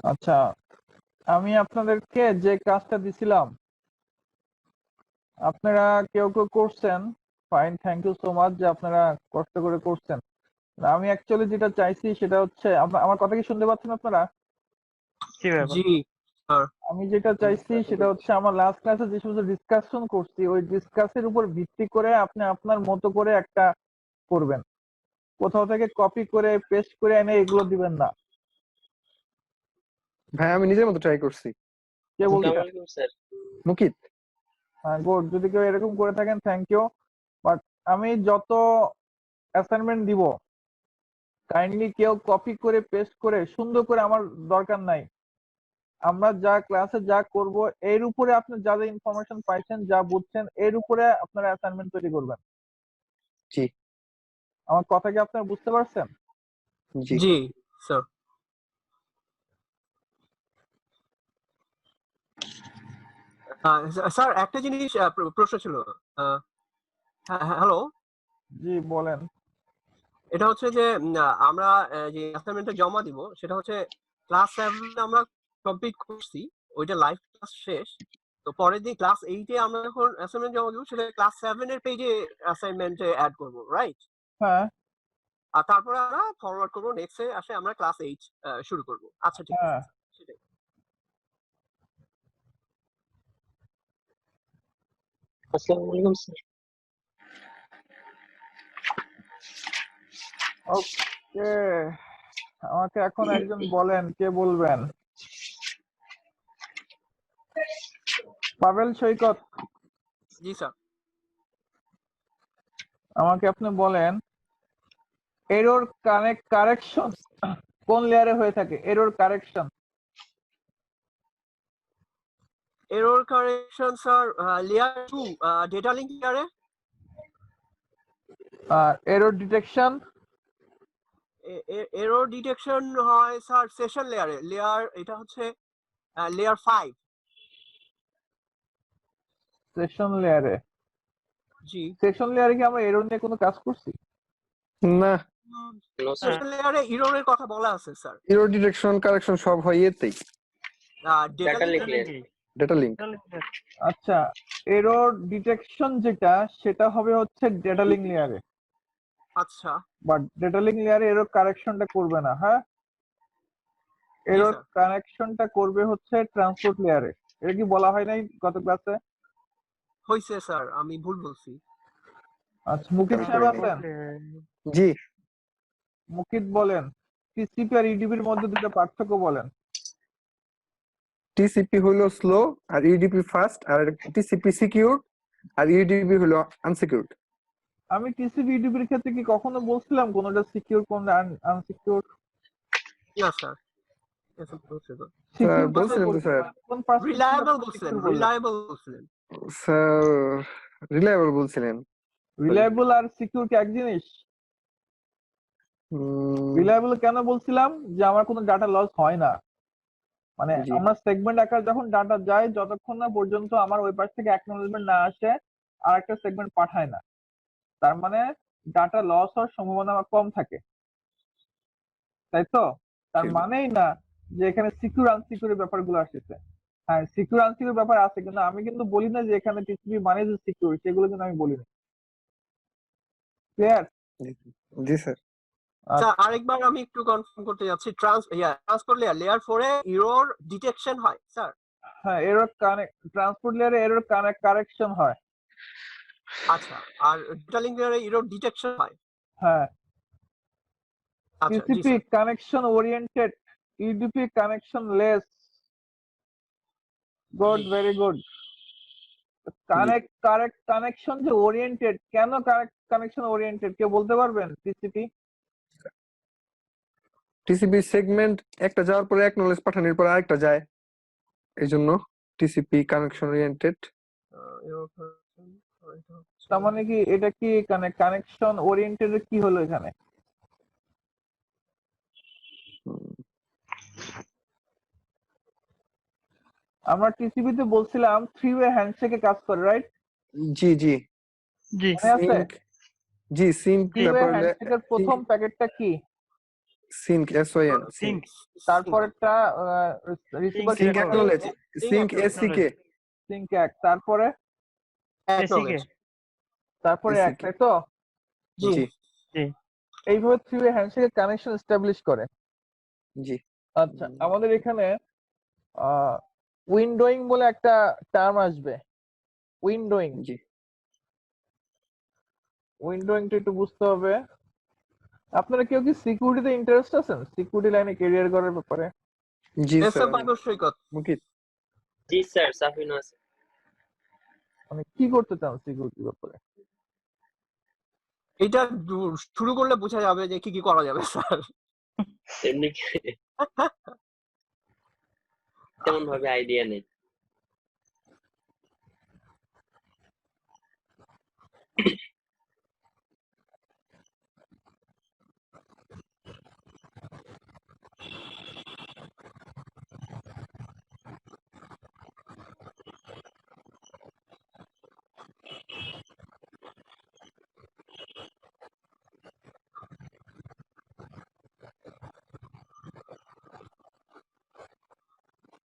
আচ্ছা, আমি আপনাদেরকে যে কাজটা দিছিলাম আপনারা কেউ কেউ করছেন, fine, thank you so much যে আপনারা কষ্ট করে করছেন। আমি অ্যাকচুয়ালি যেটা চাইছি সেটা হচ্ছে, আমার কথা কি শুনতে পাচ্ছেন আপনারা? জি আমি যেটা চাইছি সেটা হচ্ছে, আমার লাস্ট ক্লাসে যে সমস্ত ডিসকাশন করছি ওই ডিসকাসের উপর ভিত্তি করে আপনি আপনার মতো করে একটা করবেন। কোথাও থেকে কপি করে পেস্ট করে এনে এগুলো দিবেন না। ভাই আমি নিজের মতো ট্রাই করছি। কে বলছেন? মুকিত। হ্যাঁ, গুড। যদি কেউ এরকম করে থাকেন থ্যাংক ইউ। বাট আমি যত অ্যাসাইনমেন্ট দিব কাইন্ডলি কেউ কপি করে পেস্ট করে সুন্দর করে আমার দরকার নাই। আমরা যা ক্লাসে যা করব এর উপরে আপনি যা যা ইনফরমেশন পাইছেন, যা বুঝছেন, এর উপরে আপনারা অ্যাসাইনমেন্ট তৈরি করবেন। জি আমার কথা কি আপনারা বুঝতে পারছেন? জি জি স্যার। স্যার একটা জিনিস প্রশ্ন ছিল। হ্যালো, জি বলেন। এটা হচ্ছে যে আমরা যে অ্যাসাইনমেন্টটা জমা দিব সেটা হচ্ছে ক্লাস 7 আমরা কমপ্লিট করছি, ওইটা লাইভ ক্লাস শেষ। তো পরের দিন ক্লাস 8 এ আমরা যখন অ্যাসাইনমেন্ট জমা দিব সেটা ক্লাস 7 এর পেজে অ্যাসাইনমেন্টে অ্যাড করব, রাইট? হ্যাঁ আর তারপরে আমরা ফরওয়ার্ড করব, নেক্সট এ আসে আমরা ক্লাস 8 শুরু করব। আচ্ছা ঠিক আছে হ্যাঁ। সেটাই। আসসালামু আলাইকুম স্যার। ওকে, আমাকে এখন একজন বলেন, কে বলবেন? পাভেল সৈকত, জি স্যার। আমাকে আপনি বলেন এরর কারেকশন কোন লেয়ারে হয়ে থাকে? Error correction. Error correction sir layer 2 data link লেয়ারে। আর এরর ডিটেকশন? এরর ডিটেকশন হয় স্যার সেশন লেয়ারে। এটা হচ্ছে লেয়ার 5। সেশন লেয়ারে? জি। সেশন লেয়ারে কি আমরা এরর নিয়ে কোনো কাজ করছি? না, সেশন লেয়ারে এররের কথা বলা আছে স্যার। এরর ডিটেকশন কারেকশন সব হয় এতেই, ডেটা লিংক। Data link. আচ্ছা, এরর ডিটেকশন যেটা সেটা হবে হচ্ছে ডেটা লিংক লেয়ারে। আচ্ছা বাট ডেটা লিংক লেয়ারে এরর কারেকশনটা করবে না। হ্যাঁ, এরর স্যার। কারেকশনটা করবে হচ্ছে ট্রান্সপোর্ট লেয়ারে। এটা কি বলা হয় নাই গত ক্লাসে? হইছে স্যার, আমি ভুল বলছি। আচ্ছা, মুকিত সাহেব আছেন? জি। মুকিত বলেন, টিসিপি আর ইডিপির মধ্যে দুটো পার্থক্য বলেন। টিসিপি হলো স্লো আর ইউডিপি ফাস্ট, আর টিসিপি সিকিউর আর ইউডিপি হলো আনসিকিউরড। আমি টিসিপি ইডিপির ক্ষেত্রে কি কখনো বলছিলাম কোনটা সিকিউর কোনটা আনসিকিউর? না স্যার, এসব বলছে তো। সিকিউর বলছিলেন তো স্যার। কোন পার্সপেক্টিভ রিলায়েবল বলছিলেন, রিলায়েবল বলছিলেন। স্যার রিলায়েবল বলছিলেন। রিলায়েবল আর সিকিউর কি এক জিনিস? রিলায়েবল কেন বলছিলাম? যে আমার কোনো ডাটা লস হয় না। মানে জি। আমার সেগমেন্ট আকার যখন ডাটা যায়, যতক্ষণ না পর্যন্ত আমার ওই পাশ থেকে অ্যাকনোলেজমেন্ট না আসে আর একটা সেগমেন্ট পাঠায় না, তার মানে ডাটা লস হওয়ার সম্ভাবনা আমার কম থাকে, তাই তো? তার মানেই না যে এখানে সিকিউর আনসিকিউর ব্যাপারগুলো আসছে। হ্যাঁ, সিকিউর আনসিকিউর ব্যাপার আছে, কিন্তু আমি কিন্তু বলি না যে এখানে টিসিপি মানে যে সিকিউর, সেগুলো কিন্তু আমি বলি না। ক্লিয়ার? জি স্যার। আচ্ছা, আরেকবার আমি একটু কনফার্ম করতে যাচ্ছি। ট্রান্সপোর্ট লেয়ার 4 এ এরর ডিটেকশন হয় স্যার? হ্যাঁ, এরর ট্রান্সপোর্ট লেয়ারে এরর কারেকশন হয়। আচ্ছা, আর ডেটা লিংক লেয়ারে এরর ডিটেকশন হয়? হ্যাঁ। আচ্ছা জি TCP sir. Connection oriented, UDP connectionless. Good, very good. Connection যে ওরিয়েন্টেড, কেন কানেকশন ওরিয়েন্টেড কেউ বলতে পারবেন? টিসিপি সেগমেন্ট একটা যাওয়ার পরে অ্যাকনোলেজ পাঠানোর পর আরেকটা যায়, এইজন্য টিসিপি কানেকশন ওরিয়েন্টেড। তার মানে কি এটা কি কানেকশন ওরিয়েন্টেড কি হলো এখানে? আমরা টিসিপি তে বলছিলাম 3 ওয়ে হ্যান্ডশেকে কাজ করে, রাইট? জি জি মনে আছে? জি সিম। 3 ওয়ে হ্যান্ডশেকের প্রথম প্যাকেটটা কি? সিঙ্ক SYN সিঙ্ক তারপরেরটা receiver sync Sync acknowledge sync acknowledge. SCK sync এক, তারপরে Acknowledge. তারপরে এক, SCK তাই তো? জি জি এইভাবে থ্রি ওয়ে হ্যান্ডশেকের কানেকশন এস্টাবলিশ করে। জি আচ্ছা, আমাদের এখানে উইন্ডোয়িং বলে একটা টার্ম আসবে। উইন্ডোয়িং জি উইন্ডোয়িংটা একটু বুঝতে হবে। আপনারা কেউ কি সিকিউরিটিতে ইন্টারেস্ট আছেন? সিকিউরিটি লাইনে ক্যারিয়ার করার ব্যাপারে? জি এস স্যার এফ বাবর সৈকত মুকিত জি স্যার সাফিন আছে। মানে কি করতে চান সিকিউরিটির ব্যাপারে? এটা শুরু করলে বোঝা যাবে যে কি কি করা যাবে স্যার। এমনি তেমন ভাবে আইডিয়া নেই।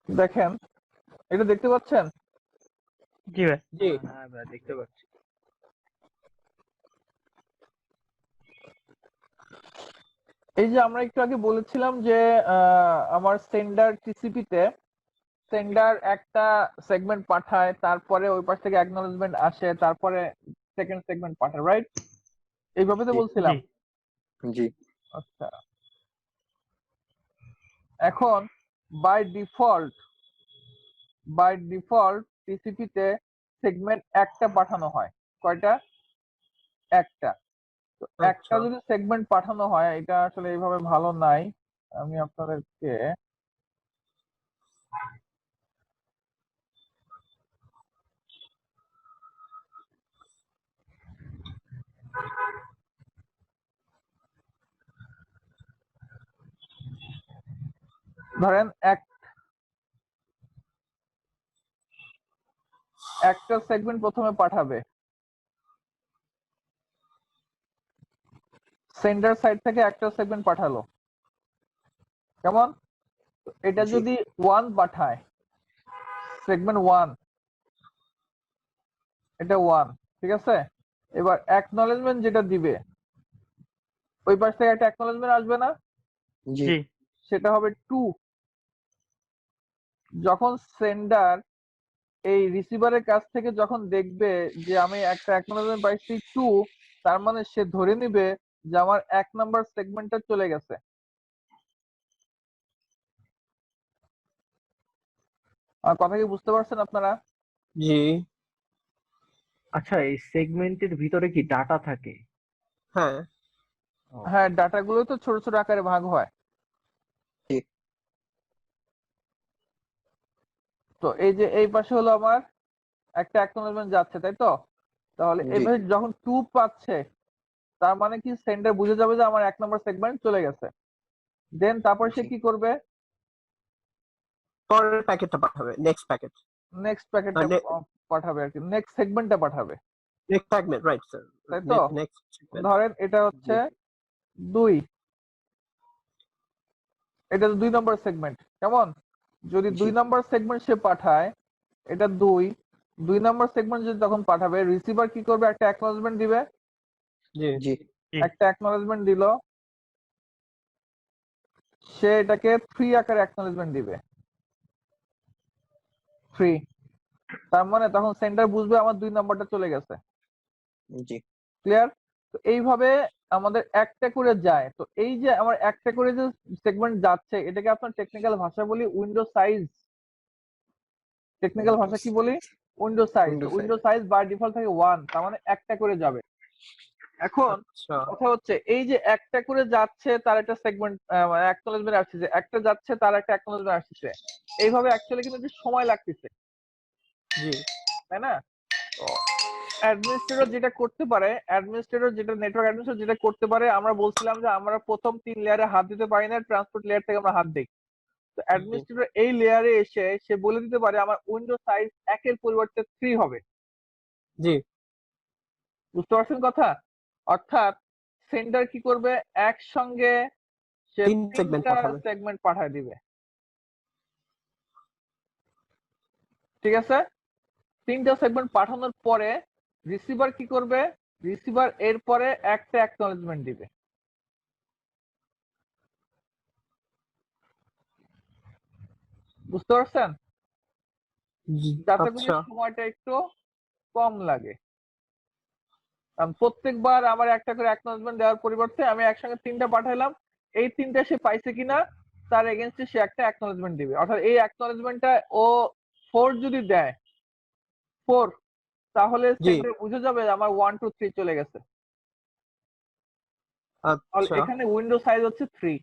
দেখেন, এটা দেখতে পাচ্ছেন? জি ভাই জি হ্যাঁ ভাই দেখতে পাচ্ছি। এই যে আমরা একটু আগে বলেছিলাম যে আমার সেন্ডার টিসিপিতে সেন্ডার একটা সেগমেন্ট পাঠায়, তারপরে ওই পাশ থেকে অ্যাকনলেজমেন্ট আসে, তারপরে সেকেন্ড সেগমেন্ট পাঠায়, রাইট? এইভাবে তো জি। বলছিলাম। জি জি আচ্ছা, এখন বাই ডিফল্ট টিসিপিতে সেগমেন্ট একটা পাঠানো হয়। কয়টা? একটা। তো একটা আচ্ছা যদি সেগমেন্ট পাঠানো হয়, এটা আসলে এইভাবে ভালো নাই। আমি আপনাদেরকে ধরেন একটা সেগমেন্ট প্রথমে পাঠাবে সেন্ডার সাইড থেকে, একটা সেগমেন্ট পাঠালো, কেমন? তো এটা জি। যদি 1 পাঠায়, সেগমেন্ট 1, এটা 1, ঠিক আছে? এবার অ্যাকনলেজমেন্ট যেটা দিবে, ওই পাশ থেকে একটা অ্যাকনলেজমেন্ট আসবে না? জি জি সেটা হবে 2। যখন সেন্ডার এই রিসিভারের কাছ থেকে যখন দেখবে যে আমি একটা অ্যাকনলেজমেন্ট পাইছি 2, তার মানে সে ধরে নিবে যে আমার 1 নাম্বার সেগমেন্টটা চলে গেছে। আর কথা কি বুঝতে পারছেন আপনারা? জি আচ্ছা, এই সেগমেন্টের ভিতরে কি ডাটা থাকে? হ্যাঁ হ্যাঁ, ডাটাগুলো তো ছোট ছোট আকারে ভাগ হয়। জি। তো এই যে এই পাশে হলো আমার একটা অ্যাকনলেজমেন্ট যাচ্ছে, তাই তো? তাহলে জি। এইভাবে যখন 2 পাচ্ছে, তার মানে কি সেন্ডার বুঝে যাবে যে আমার 1 নাম্বার সেগমেন্ট চলে গেছে। দেন তারপর সে জি। কি করবে? পরের প্যাকেটটা পাঠাবে নেক্সট প্যাকেট নেক্সট প্যাকেটটা পাঠাবে আর কি, নেক্সট সেগমেন্টটা পাঠাবে, নেক্সট সেগমেন্ট রাইট স্যার তাই তো? নেক্সট সেগমেন্ট ধরেন এটা হচ্ছে 2, এটা 2 নম্বর সেগমেন্ট, কেমন? যদি জি। 2 নম্বর সেগমেন্ট সে পাঠায়, এটা 2 নম্বর সেগমেন্ট যদি তখন পাঠাবে, রিসিভার কি করবে? একটা অ্যাকনলেজমেন্ট দিবে, জি জি একটা অ্যাকনলেজমেন্ট দিল, সে এটাকে 3 আকারে অ্যাকনলেজমেন্ট দিবে, 3। তার মানে তখন সেন্ডার বুঝবে আমার 2 নাম্বারটা চলে গেছে। জি ক্লিয়ার? তো এইভাবে আমাদের একটা করে যায়। তো এই যে আমার একটা করে যে সেগমেন্ট যাচ্ছে, এটাকে আপনার টেকনিক্যাল ভাষা বলি উইন্ডো সাইজ। টেকনিক্যাল ভাষা কি বলি? Window size. Window size। Window size by default থাকে 1, তার মানে একটা করে যাবে। এখন আচ্ছা কথা হচ্ছে এই যে একটা করে যাচ্ছে, তার একটা সেগমেন্ট অ্যাকনলেজমেন্ট আসছে, একটা যাচ্ছে তার একটা অ্যাকনলেজমেন্ট আসছে। এইভাবে অ্যাকচুয়ালি কিন্তু একটু সময় লাগতেছে, জি তাই না? অ্যাডমিনিস্ট্রেটর যেটা করতে পারে, নেটওয়ার্ক অ্যাডমিনিস্ট্রেটর যেটা করতে পারে, আমরা বলছিলাম যে আমরা প্রথম 3 লেয়ারে হাত দিতে পারি না, ট্রান্সপোর্ট লেয়ার থেকে আমরা হাত দিই। তো অ্যাডমিনিস্ট্রেটর এই লেয়ারে এসে সে বলে দিতে পারে আমার উইন্ডো সাইজ 1 এর পরিবর্তে 3 হবে। জি বুঝতে পারছেন কথা? অর্থাৎ সেন্ডার কি করবে? একসঙ্গে সে 3 সেগমেন্ট তিনটা পাঠাবে। সেগমেন্ট পাঠায় দিবে, ঠিক আছে? তিনটা সেগমেন্ট পাঠানোর পরে রিসিভার কি করবে? রিসিভার এরপরে একটা অ্যাকনলেজমেন্ট দিবে। বুঝতে পারছেন? যাতে করে আচ্ছা সময়টা একটু কম লাগে। কারণ প্রত্যেকবার আমার একটা করে অ্যাকনলেজমেন্ট দেওয়ার পরিবর্তে আমি একসঙ্গে তিনটা পাঠাইলাম, এই তিনটা সে পাইছে কিনা তার এগেনস্টে সে একটা অ্যাকনলেজমেন্ট দিবে। অর্থাৎ এই অ্যাকনলেজমেন্টটা ও 4 যদি দেয়, 4, তাহলে জি সেন্ডার বুঝে যাবে যে আমার 1 2 3 চলে গেছে। তাহলে আচ্ছা এখানে উইন্ডো সাইজ হচ্ছে 3।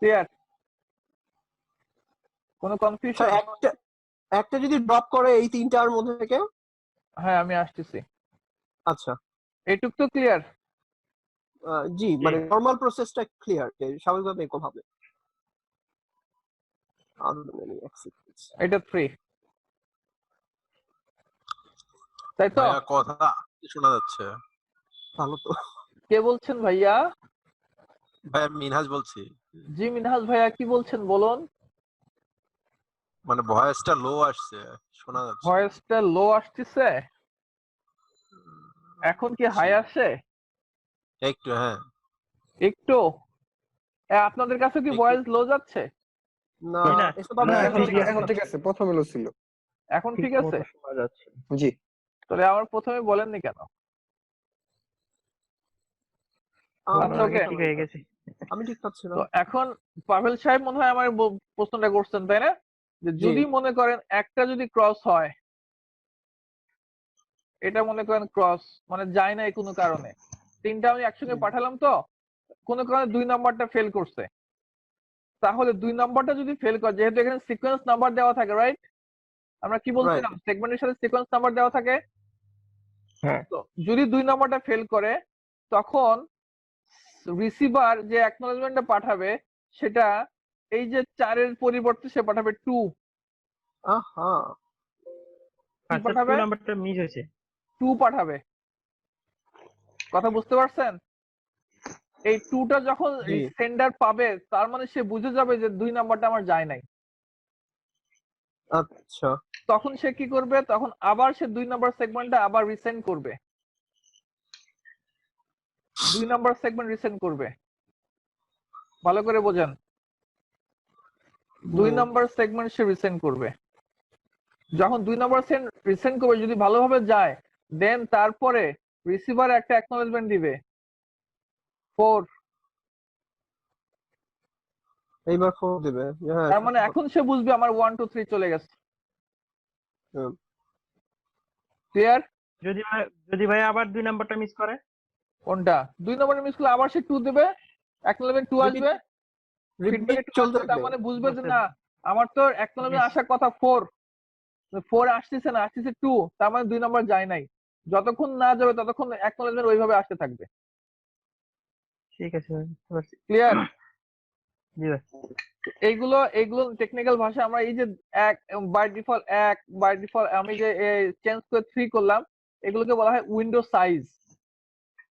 ক্লিয়ার? কোনো স্যার কনফিউশন? একটা একটা যদি ড্রপ করে এই তিনটার মধ্যে থেকে? হ্যাঁ, আমি আসতেছি। আচ্ছা এইটুক তো ক্লিয়ার? জি মানে নরমাল প্রসেসটা ক্লিয়ার যে স্বাভাবিকভাবে এরকম হবে। other than any acceptance এটা 3, তাই তো? ভাইয়া কথা শোনা যাচ্ছে। ভালো তো। কে বলছেন ভাইয়া? ভাইয়া মিনহাজ বলছি। জি মিনহাজ ভাইয়া, কি বলছেন বলুন। মানে ভয়েসটা লো আসছে, শোনা যাচ্ছে। ভয়েসটা লো আসতেছে? এখন কি হাই আসে? একটু হ্যাঁ। একটু? আপনাদের কাছে কি একটু। ভয়েস লো যাচ্ছে? না না, এসব না আমি এখন ঠিক ঠিক আছে। এখন ঠিক আছে, প্রথমে লো ছিল। এখন ঠিক ঠিক আছে? মতো শোনা যাচ্ছে। জি তাহলে আমার প্রথমে বলেননি কেন? আচ্ছা, আগে ওকে। ঠিক হয়ে গেছে। আমি ঠিক পাচ্ছি না। তো এখন পাভেল সাহেব মনে হয় আমার প্রশ্নটা করছেন, তাই না? যে জি যদি মনে করেন একটা যদি ক্রস হয়, এটা মনে করেন ক্রস মানে যায় না কোনো কারণে, তিনটা আমি একসঙ্গে পাঠালাম, তো কোনো কারণে 2 নাম্বারটা ফেল করছে, তাহলে 2 নাম্বারটা যদি ফেল করে, যেহেতু এখানে সিকোয়েন্স নাম্বার দেওয়া থাকে, রাইট? আমরা কি বলছিলাম, সেগমেন্টের সাথে সিকোয়েন্স নাম্বার দেওয়া থাকে। হ্যাঁ তো যদি 2 নাম্বারটা ফেল করে, তখন রিসিভার যে অ্যাকনলেজমেন্টটা পাঠাবে সেটা এই যে 4 এর পরিবর্তে সে পাঠাবে 2। আহা কি আচ্ছা, পাঠাবে? 2 নাম্বারটা মিস হয়েছে। 2 পাঠাবে। কথা বুঝতে পারছেন? এই 2টা যখন জি সেন্ডার পাবে, তার মানে সে বুঝে যাবে যে 2 নাম্বারটা আমার যায় নাই। আচ্ছা তখন সে কি করবে? তখন আবার সে 2 নাম্বার সেগমেন্টটা আবার রিসেন্ড করবে। 2 নাম্বার সেগমেন্ট রিসেন্ড করবে। ভালো করে বোঝেন। 2 নাম্বার সেগমেন্ট সে রিসেন্ড করবে। যখন 2 নাম্বার রিসেন্ড করবে, যদি ভালোভাবে যায়, দেন তারপরে রিসিভার একটা অ্যাকনলেজমেন্ট দিবে 4। এইবার ফোন দিবে। হ্যাঁ তার মানে এখন সে বুঝবে আমার 1 2 3 চলে গেছে। হুম। ক্লিয়ার? যদি ভাই আবার 2 নাম্বারটা মিস করে? কোনটা? 2 নাম্বার মিস করলে আবার সে 2 দেবে, অ্যাকনলেজমেন্ট 2 আসবে, ফিডব্যাকে 2 চলতে আসবে, তার থাকবে। মানে বুঝবে যে না, আমার তো অ্যাকনলেজমেন্ট আসার কথা 4, 4 আসতেছে না, আসতেছে 2, তার মানে 2 নাম্বার যায় নাই। যতক্ষণ না যাবে ততক্ষণ অ্যাকনলেজমেন্ট ওইভাবে আসতে থাকবে। ঠিক আছে ভাই, বুঝতে পারছি। ক্লিয়ার? জি ভাই। এইগুলো টেকনিক্যাল ভাষা। আমরা এই যে এক বাই ডিফল্ট আমি যে চেঞ্জ করে 3 করলাম, এগুলোকে বলা হয় উইন্ডো সাইজ।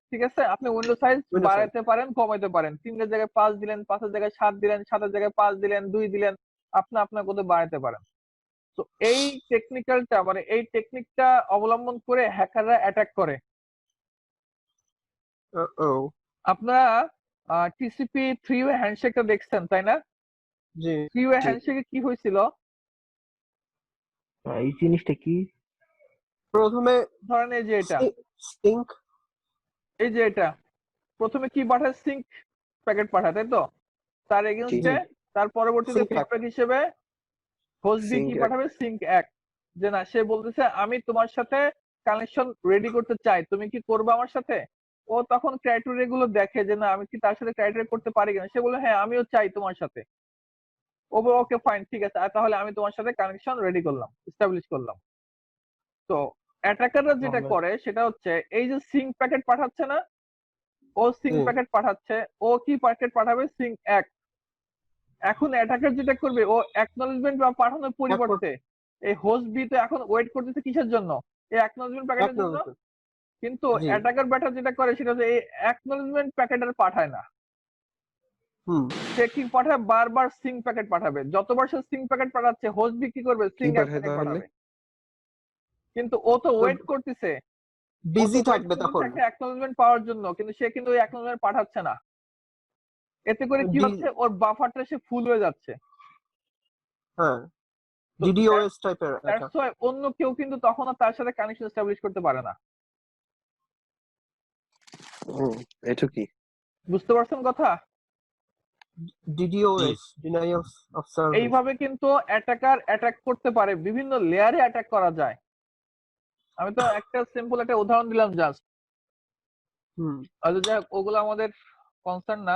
ঠিক আছে? আপনি উইন্ডো সাইজ Windows side। বাড়াইতে পারেন, কমাইতে পারেন। 3 এর জায়গায় 5 দিলেন, 5 এর জায়গায় 7 দিলেন, 7 এর জায়গায় 5 দিলেন, 2 দিলেন, আপনি আপনার মতো বাড়াইতে পারেন। তো এই টেকনিক্যালটা মানে এই টেকনিকটা অবলম্বন করে হ্যাকাররা অ্যাটাক করে। ও আপনারা টিসিপি 3 ওয়ে হ্যান্ডশেকটা দেখছেন, তাই না? জি 3 ওয়ে জি হ্যান্ডশেকে কি হয়েছিল? এই জিনিসটা কি? প্রথমে ধরেন এই যে এটা, সিঙ্ক এই যে এটা, প্রথমে কি পাঠায়? সিঙ্ক প্যাকেট পাঠায়, তাই তো? তার এগেইনস্টে তার পরবর্তীতে Sync এক। ফিডব্যাক হিসেবে হোস্ট বি Sync কি এক। পাঠাবে? সিঙ্ক 1। যে না, সে বলতেছে আমি তোমার সাথে কানেকশন রেডি করতে চাই, তুমি কি করবে আমার সাথে? ও তখন ক্রাইটেরিয়া গুলো দেখে যে না, আমি কি তার সাথে ক্রাইটেরিয়া করতে পারি কিনা। সে বলে হ্যাঁ, আমিও চাই তোমার সাথে। ও বলে ওকে ফাইন, ঠিক আছে, তাহলে আমি তোমার সাথে কানেকশন রেডি করলাম, এস্টাবলিশ করলাম। তো অ্যাটাকাররা যেটা করে সেটা হচ্ছে এই যে সিঙ্ক প্যাকেট পাঠাচ্ছে না, ও সিঙ্ক হুম। প্যাকেট পাঠাচ্ছে, ও কি প্যাকেট পাঠাবে? সিঙ্ক 1। এখন অ্যাটাকার যেটা করবে, ও অ্যাকনলেজমেন্ট বা পাঠানোর পরিবর্তে এই হোস্ট বি তো এখন ওয়েট করতেছে কিসের জন্য? এই অ্যাকনলেজমেন্ট প্যাকেটের জন্য। কিন্তু জি। অ্যাটাকার ব্যাটা যেটা করে সেটা হচ্ছে এই অ্যাকনলেজমেন্ট প্যাকেট আর পাঠায় না। হুম সে কি পাঠায়, বারবার সিং প্যাকেট পাঠাবে। যতবার সে সিং প্যাকেট পাঠাচ্ছে, হোস্ট বিক্রি করবে, কি সিং এক পাঠায় প্যাকেট তাহলে? পাঠাবে। কিন্তু ও তো ওয়েট করতেছে, ও বিজি তো ওয়েট থাকবে করতেছে তখন। একটা অ্যাকনলেজমেন্ট পাওয়ার জন্য, কিন্তু সে কিন্তু ওই অ্যাকনলেজমেন্ট পাঠাচ্ছে না। এতে করে কি ডি- হচ্ছে, ওর বাফারটা সে ফুল হয়ে যাচ্ছে। হ্যাঁ, তো ডিডিওএস টাইপের একটা। দ্যাটস ওয়াই অন্য কেউ কিন্তু তখন আর তার সাথে কানেকশন এস্টাবলিশ করতে পারে না। এটা কি? বুঝতে পারছেন কথা? ডিডিওএস, ডিনাইল অফ সার্ভিস। এইভাবে কিন্তু অ্যাটাকার অ্যাটাক করতে পারে, বিভিন্ন লেয়ারে অ্যাটাক করা যায়। আমি তো একটা সিম্পল একটা উদাহরণ দিলাম জাস্ট। হুম যাই হোক, ওগুলো আমাদের কনসার্ন না।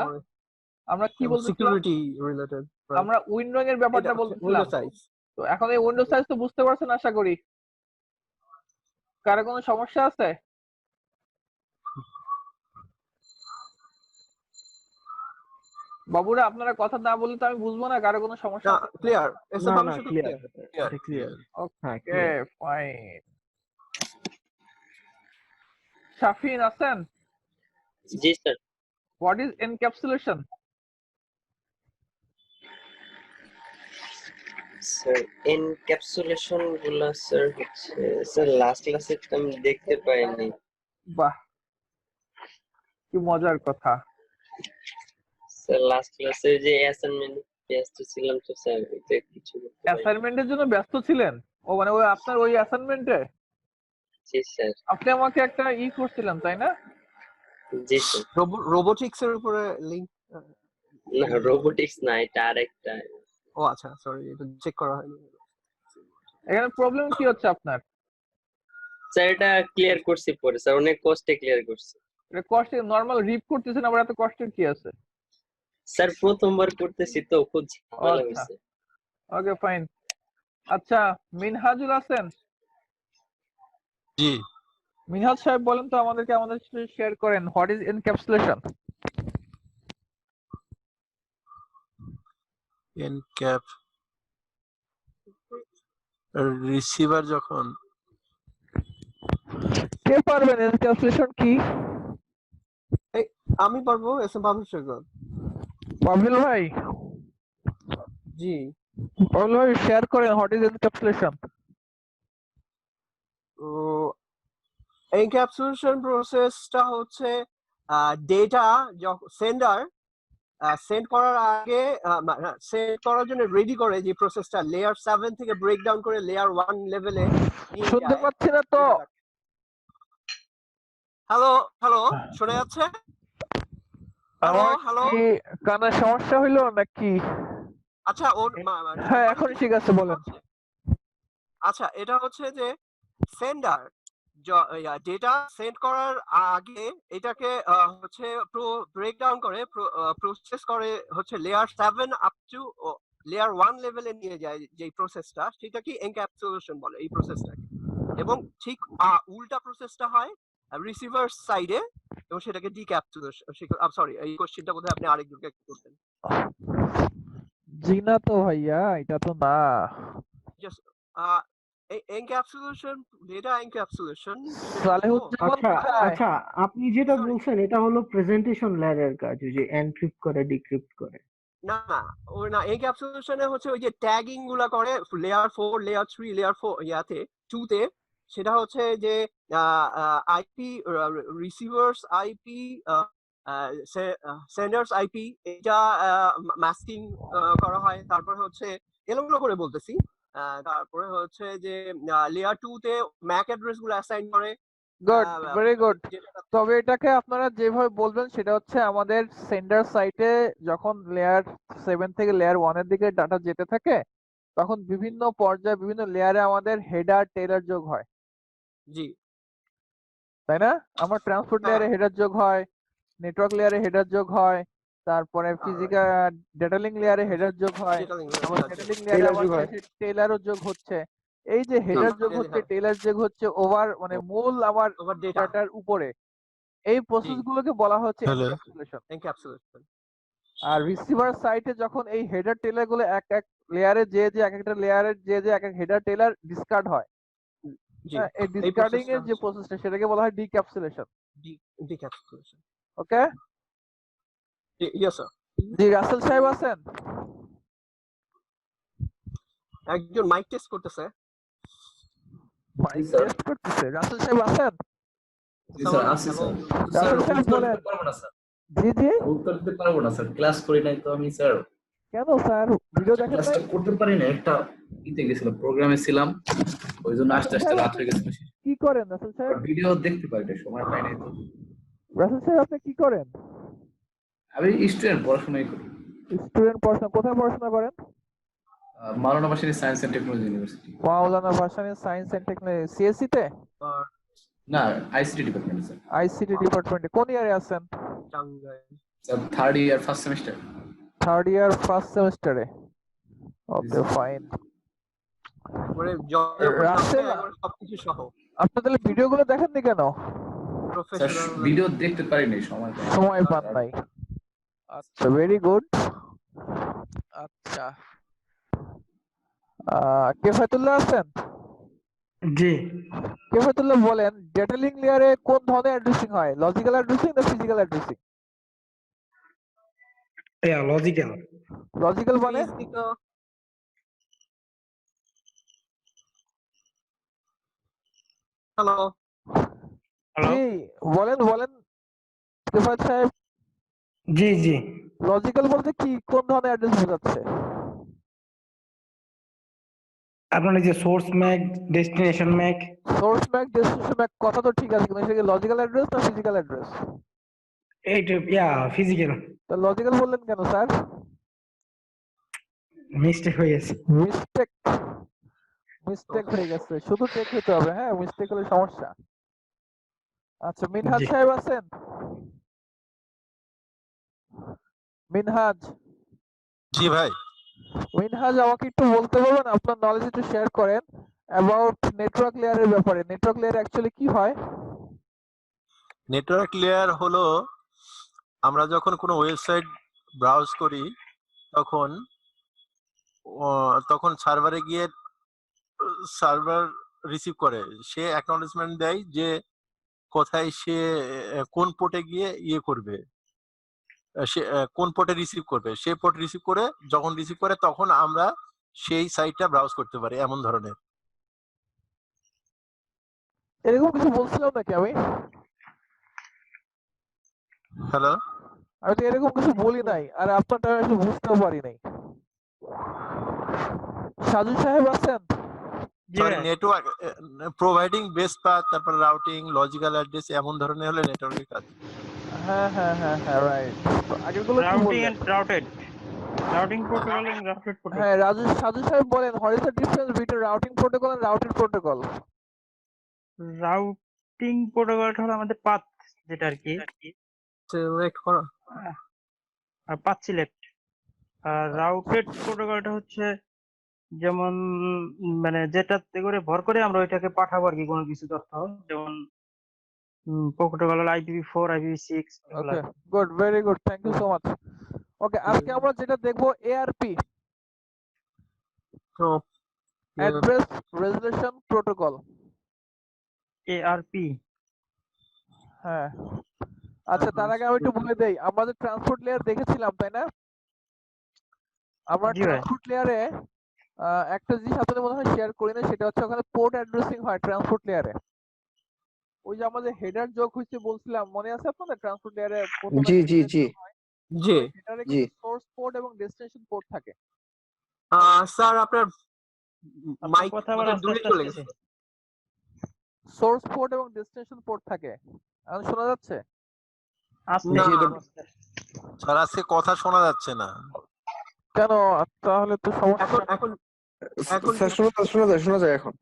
আমরা কি বলতেছিলাম, সিকিউরিটি রিলেটেড। আমরা উইন্ডোং এর ব্যাপারটা এটা বলতেছিলাম। Window size. তো এখন এই উইন্ডো সাইজ তো বুঝতে পারছেন আশা করি। কারো কোনো সমস্যা আছে? বাবুরা, আপনারা কথা না বললে তো আমি বুঝবো না কারো কোনো সমস্যা না, আছে কিনা। ক্লিয়ার। এসএ না ভাবে না শুধু ক্লিয়ার, ক্লিয়ার। এটা ক্লিয়ার। হ্যাঁ ওকে, ক্লিয়ার। ফাইন। শাফিন আছেন? জি sir. What is encapsulation? Sir encapsulation গুলা স্যার হচ্ছে, স্যার লাস্ট ক্লাসে তো আমি দেখতে পাইনি। বাহ, কি মজার কথা। স্যার লাস্ট ক্লাসে যে অ্যাসাইনমেন্ট ব্যস্ত ছিলাম তো স্যার, ওইটা কিছু করতে পারিনি। অ্যাসাইনমেন্টের জন্য ব্যস্ত ছিলেন? ও মানে ওই আপনার ওই অ্যাসাইনমেন্টে জি স্যার। আপনি আমাকে একটা করছিলেন, তাই না? জি স্যার। রোবোটিক্স এর উপরে লিংক। না রোবোটিক্স না, এটা আরেকটা। ও আচ্ছা, সরি, এটা চেক করা হয়নি। এখানে প্রবলেম কি হচ্ছে আপনার? স্যার এটা ক্লিয়ার করছি পরে স্যার, অনেক কষ্টে ক্লিয়ার করছি। এটা কষ্টে নরমাল রিপ করতেছেন, আবার এত কষ্টের কি আছে? স্যার প্রথমবার করতেছি তো খুব ঝামেলা আচ্ছা, হয়েছে। Okay fine. আচ্ছা, মিনহাজুল আছেন? জি। মিনহাজ সাহেব বলেন তো আমাদেরকে, আমাদের সাথে শেয়ার করেন, what is encapsulation? NCAP receiver যখন কে পারবেন এনক্যাপসুলেশন কি? আমি পারবো, এসএ ভাবে শেখর। পাভেল ভাই, জি। পাভেল ভাই শেয়ার করেন, হোয়াট ইজ এনক্যাপসুলেশন? তো এনক্যাপসুলেশন প্রসেসটা হচ্ছে ডেটা সেন্ডার সেন্ড করার আগে, সেন্ড করার জন্য রেডি করে যে প্রসেসটা লেয়ার 7 থেকে ব্রেক ডাউন করে লেয়ার 1 লেভেলে নিয়ে শুনতে যায়। পাচ্ছি না তো। হ্যালো হ্যালো, শোনা যাচ্ছে? হ্যালো আমার হ্যালো। কি কানে সমস্যা হইলো নাকি? আচ্ছা, ওর হ্যাঁ, এখন ঠিক আছে, বলেন। আচ্ছা, এটা হচ্ছে যে সেন্ডার ডেটা সেন্ড করার আগে এটাকে হচ্ছে ব্রেক ডাউন করে প্রসেস করে হচ্ছে লেয়ার 7 আপ টু লেয়ার 1 লেভেলে নিয়ে যায় যে প্রসেসটা, সেটা কি এনক্যাপসুলেশন বলে এই প্রসেসটাকে। এবং ঠিক উল্টা প্রসেসটা হয় রিসিভার সাইডে, এবং সেটাকে ডিক্যাপসুলেশন। সরি, এই কোশ্চেনটা বোধহয় আপনি আরেকজনকে করতেন। জি না তো ভাইয়া, এটা তো না। Just encapsulation, data encapsulation. Salehuzzaman আচ্ছা কোথায়? আচ্ছা, আপনি যেটা Sorry. বলছেন এটা হলো প্রেজেন্টেশন লেয়ারের কাজ, ওই যে এনক্রিপ্ট করে ডিক্রিপ্ট করে। না না, ওই না, এনক্যাপসুলেশনে হচ্ছে ওই যে ট্যাগিং গুলা করে লেয়ার 4, লেয়ার 3, লেয়ার 4 ইয়াতে 2 তে। সেটা হচ্ছে যে IP, receivers IP, senders IP, এটা মাস্কিং করা হয়। তারপর হচ্ছে এলোমেলো করে বলতেছি, তারপরে হচ্ছে যে লেয়ার 2 তে ম্যাক অ্যাড্রেস গুলো অ্যাসাইন করে। Good, very good. যেটা তবে এটাকে আপনারা যেভাবে বলবেন সেটা হচ্ছে, আমাদের সেন্ডার সাইটে যখন লেয়ার 7 থেকে লেয়ার 1 এর দিকে ডাটা যেতে থাকে, তখন বিভিন্ন পর্যায়ে বিভিন্ন লেয়ারে আমাদের হেডার টেলার যোগ হয়, জি তাই না? আমার ট্রান্সপোর্ট হ্যাঁ। লেয়ারে হেডার যোগ হয়, নেটওয়ার্ক লেয়ারে হেডার যোগ হয়, তারপরে ফিজিক্যাল ডেটা লিঙ্ক লেয়ারে হেডার যোগ হয়, যেটা link আবার আছে। ডেটা লিঙ্ক লেয়ারে Tailor আবার যোগ হয়। টেলারও যোগ হচ্ছে। এই যে হেডার যোগ হ্যাঁ, হচ্ছে, হ্যাঁ। টেলার যোগ হচ্ছে, ওভার মানে মূল আমার ওভার ডেটা ডাটার উপরে, এই প্রসেস গুলোকে বলা হচ্ছে Hello. এনক্যাপসুলেশন। এনক্যাপসুলেশন। আর রিসিভার সাইটে যখন এই হেডার টেলার গুলো এক এক লেয়ারে যে এক একটা লেয়ারের যে এক এক হেডার টেলার ডিসকার্ড হয়, জি হ্যাঁ, এই এই ডিসকার্ডিং প্রসেসটা এর যে প্রসেসটা সেটাকে বলা হয় ডিক্যাপসুলেশন। ডিক্যাপসুলেশন। ওকে, ইয়েস স্যার। জি রাসেল সাহেব আছেন? একজন মাইক টেস্ট করতেছে। মাইক টেস্ট করতেছে। রাসেল সাহেব আছেন? জি স্যার আছি হ্যালো। স্যার রাসেল সাহেব উত্তর বলেন। দিতে পারবো না স্যার জি জি, উত্তর দিতে পারবো না স্যার ক্লাস করি নাই তো আমি স্যার কেন স্যার ভিডিও দেখেন নাই? ক্লাসটা করতে পারি না একটা ইতে গেছিলাম প্রোগ্রামে ছিলাম ওই জন্য আস্তে রাসেল আস্তে সাহেব রাত আপনি হয়ে গেছিল কি করেন রাসেল সাহেব? ভিডিও দেখতে পারি না সময় পাই নাই তো রাসেল সাহেব আপনি কি করেন? আমি স্টুডেন্ট পড়াশোনাই করি স্টুডেন্ট, পড়াশোনা কোথায় পড়াশোনা করেন? Maulana Bhasani science and technology university Maulana Bhasani science and technology, CSC তে? না আইসিটি ডিপার্টমেন্ট স্যার আইসিটি ডিপার্টমেন্টে। কোন ইয়ারে আছেন? Tangail. Sir third year first semester third year first সেমিস্টারে। Okay fine. মানে জবের রাসেল, সবকিছু সহ আপনি তাহলে ভিডিওগুলো দেখেননি কেন? Sir professional. ভিডিও দেখতে পারি নাই সময় পাই নাই। সময় পান নাই। আচ্ছা, ভেরি গুড। আচ্ছা, কেফায়েতুল্লাহ আছেন? জি, কেফায়েতুল্লাহ বলেন, ডেটা লিঙ্ক লেয়ারে কোন ধরনের অ্যাড্রেসিং হয়? লজিক্যাল অ্যাড্রেসিং না ফিজিক্যাল অ্যাড্রেসিং? লজিক্যাল। লজিক্যাল মানে? ফিজিক্যাল। হ্যালো। হ্যালো, জি বলেন বলেন কেফায়েত সাহেব। জি জি, লজিক্যাল বলতে কি, কোন ধরনের অ্যাড্রেস বোঝাচ্ছে? আপনার এই যে source Mac, destination Mac, source Mac, destination Mac কথা তো ঠিক আছে, কিন্তু সেটা লজিক্যাল অ্যাড্রেস না ফিজিক্যাল অ্যাড্রেস? এইটা ফিজিক্যাল। তা লজিক্যাল বললেন কেন স্যার? মিস্টেক হয়ে গেছে। মিস্টেক, মিস্টেক হয়ে গেছে। শুধু টেক হতে হবে, হ্যাঁ মিস্টেক হলে সমস্যা। আচ্ছা, মিনহাজ জি। সাহেব আছেন? মিনহাজ, জি ভাই। মিনহাজ আমাকে একটু বলতে পারবেন, আপনার নলেজ একটু শেয়ার করেন অ্যাবাউট নেটওয়ার্ক লেয়ারের ব্যাপারে। নেটওয়ার্ক লেয়ার অ্যাকচুয়ালি কি হয়? নেটওয়ার্ক লেয়ার হলো আমরা যখন কোনো ওয়েবসাইট ব্রাউজ করি তখন তখন সার্ভারে গিয়ে সার্ভার রিসিভ করে, সে অ্যাকনলেজমেন্ট দেয় যে কোথায় সে কোন পোর্টে গিয়ে ইয়ে করবে, সে কোন পোর্টে রিসিভ করবে, সেই পোর্ট রিসিভ করে, যখন রিসিভ করে তখন আমরা সেই সাইটটা ব্রাউজ করতে পারি, এমন ধরনের। এরকম কিছু বলছিলাম নাকি আমি? হ্যালো। আমি তো এরকম কিছু বলি নাই, আর আপনারটা আমি একটু বুঝতেও পারি নাই। সাজু সাহেব আছেন? জি সরি, ভাই। নেটওয়ার্ক প্রোভাইডিং বেস্ট পাথ, তারপর রাউটিং, লজিক্যাল অ্যাড্রেস, এমন ধরনের হলে নেটওয়ার্কের কাজ। হ্যাঁ হ্যাঁ হ্যাঁ হ্যাঁ, রাইট। আগেরগুলো কি রাউটিং বললেন? And routed, routing protocol and routed protocol. হ্যাঁ, সাজু সাহেব বলেন, what is the difference between routing protocol and routed protocol? Routing প্রোটোকলটা হলো আমাদের পাথ, যেটা আর কি সিলেক্ট করা। Path select. আর রাউটেড প্রোটোকলটা হচ্ছে যেমন মানে যেটাতে করে ভর করে আমরা ওইটাকে পাঠাবো আর কি কোনো কিছু তথ্য, যেমন প্রোটোকল হলো IPv4, IPv6 এগুলা। Okay, good, very good, thank you so much. Okay, আজকে আমরা যেটা দেখবো এআরপি, তো অ্যাড্রেস রেজলিউশন প্রোটোকল। ARP। হ্যাঁ, আচ্ছা তার আগে আমি একটু বলে দেই, আমরা যে ট্রান্সপোর্ট লেয়ার দেখেছিলাম তাই না? আমরা জি ভাই। ট্রান্সপোর্ট লেয়ারে একটা জিনিস আপনাদের মনে হয় শেয়ার করি না, সেটা হচ্ছে ওখানে পোর্ট অ্যাড্রেসিং হয় ট্রান্সপোর্ট লেয়ারে। ওই যে আমাদের হেডার যোগ হয়েছে বলছিলাম, মনে আছে আপনাদের? ট্রান্সপোর্ট লেয়ারে জি জি জি জি হেডারে জি। কিন্তু সোর্স পোর্ট এবং ডেস্টিনেশন পোর্ট থাকে। স্যার আপনার আপনার মাইক কথা আবার আস্তে দূরে আস্তে চলে আসতেছে। গেছে। সোর্স পোর্ট এবং ডেস্টিনেশন পোর্ট থাকে। এখন শোনা যাচ্ছে? আস্তে না। আস্তে। স্যার আজকে কথা শোনা যাচ্ছে না। কেন? তাহলে তো সমস্যা। এখন এখন এখন স্যার শোনা যায় এখন।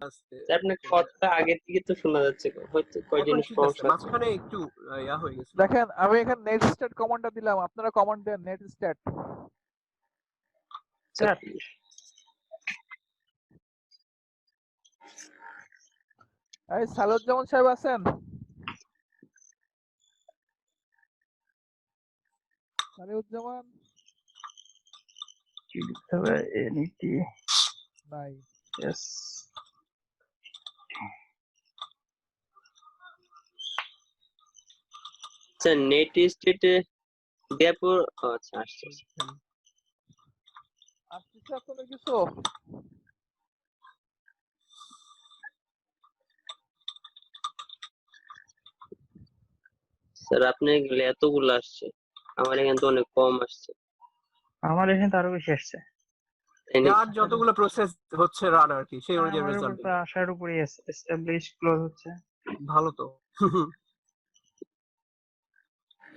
আসছে। আপনার কথাটা আগের থেকে তো শোনা যাচ্ছে, হয়তো কয় এখন জিনিস ঠিক আছে, সমস্যা আছে। মাঝখানে একটু ইয়া হয়ে গেছে। দেখেন, আমি এখানে নেট স্ট্যাট কমান্ডটা দিলাম, আপনারা কমান্ড দেন নেট স্ট্যাট। স্যার এই সালুজ্জামান সাহেব আছেন? সালিউজ্জামান কি লিখতে হবে? NET নাই। yes আচ্ছা নেট স্টেটে দেওয়ার পর আচ্ছা আসছে আসতেছে আপনাদের কিছু? স্যার আপনি এগুলো এতগুলো আসছে আমার এখানে তো অনেক কম আসছে আমার এখানে তো আরো বেশি আসছে। তাই নাকি? যার যতগুলো প্রসেস হচ্ছে রান আর কি সেই অনুযায়ী আমার উপর রেজাল্ট তো আসার উপরেই এস্টাবলিশ ক্লোজ হচ্ছে। ভালো তো।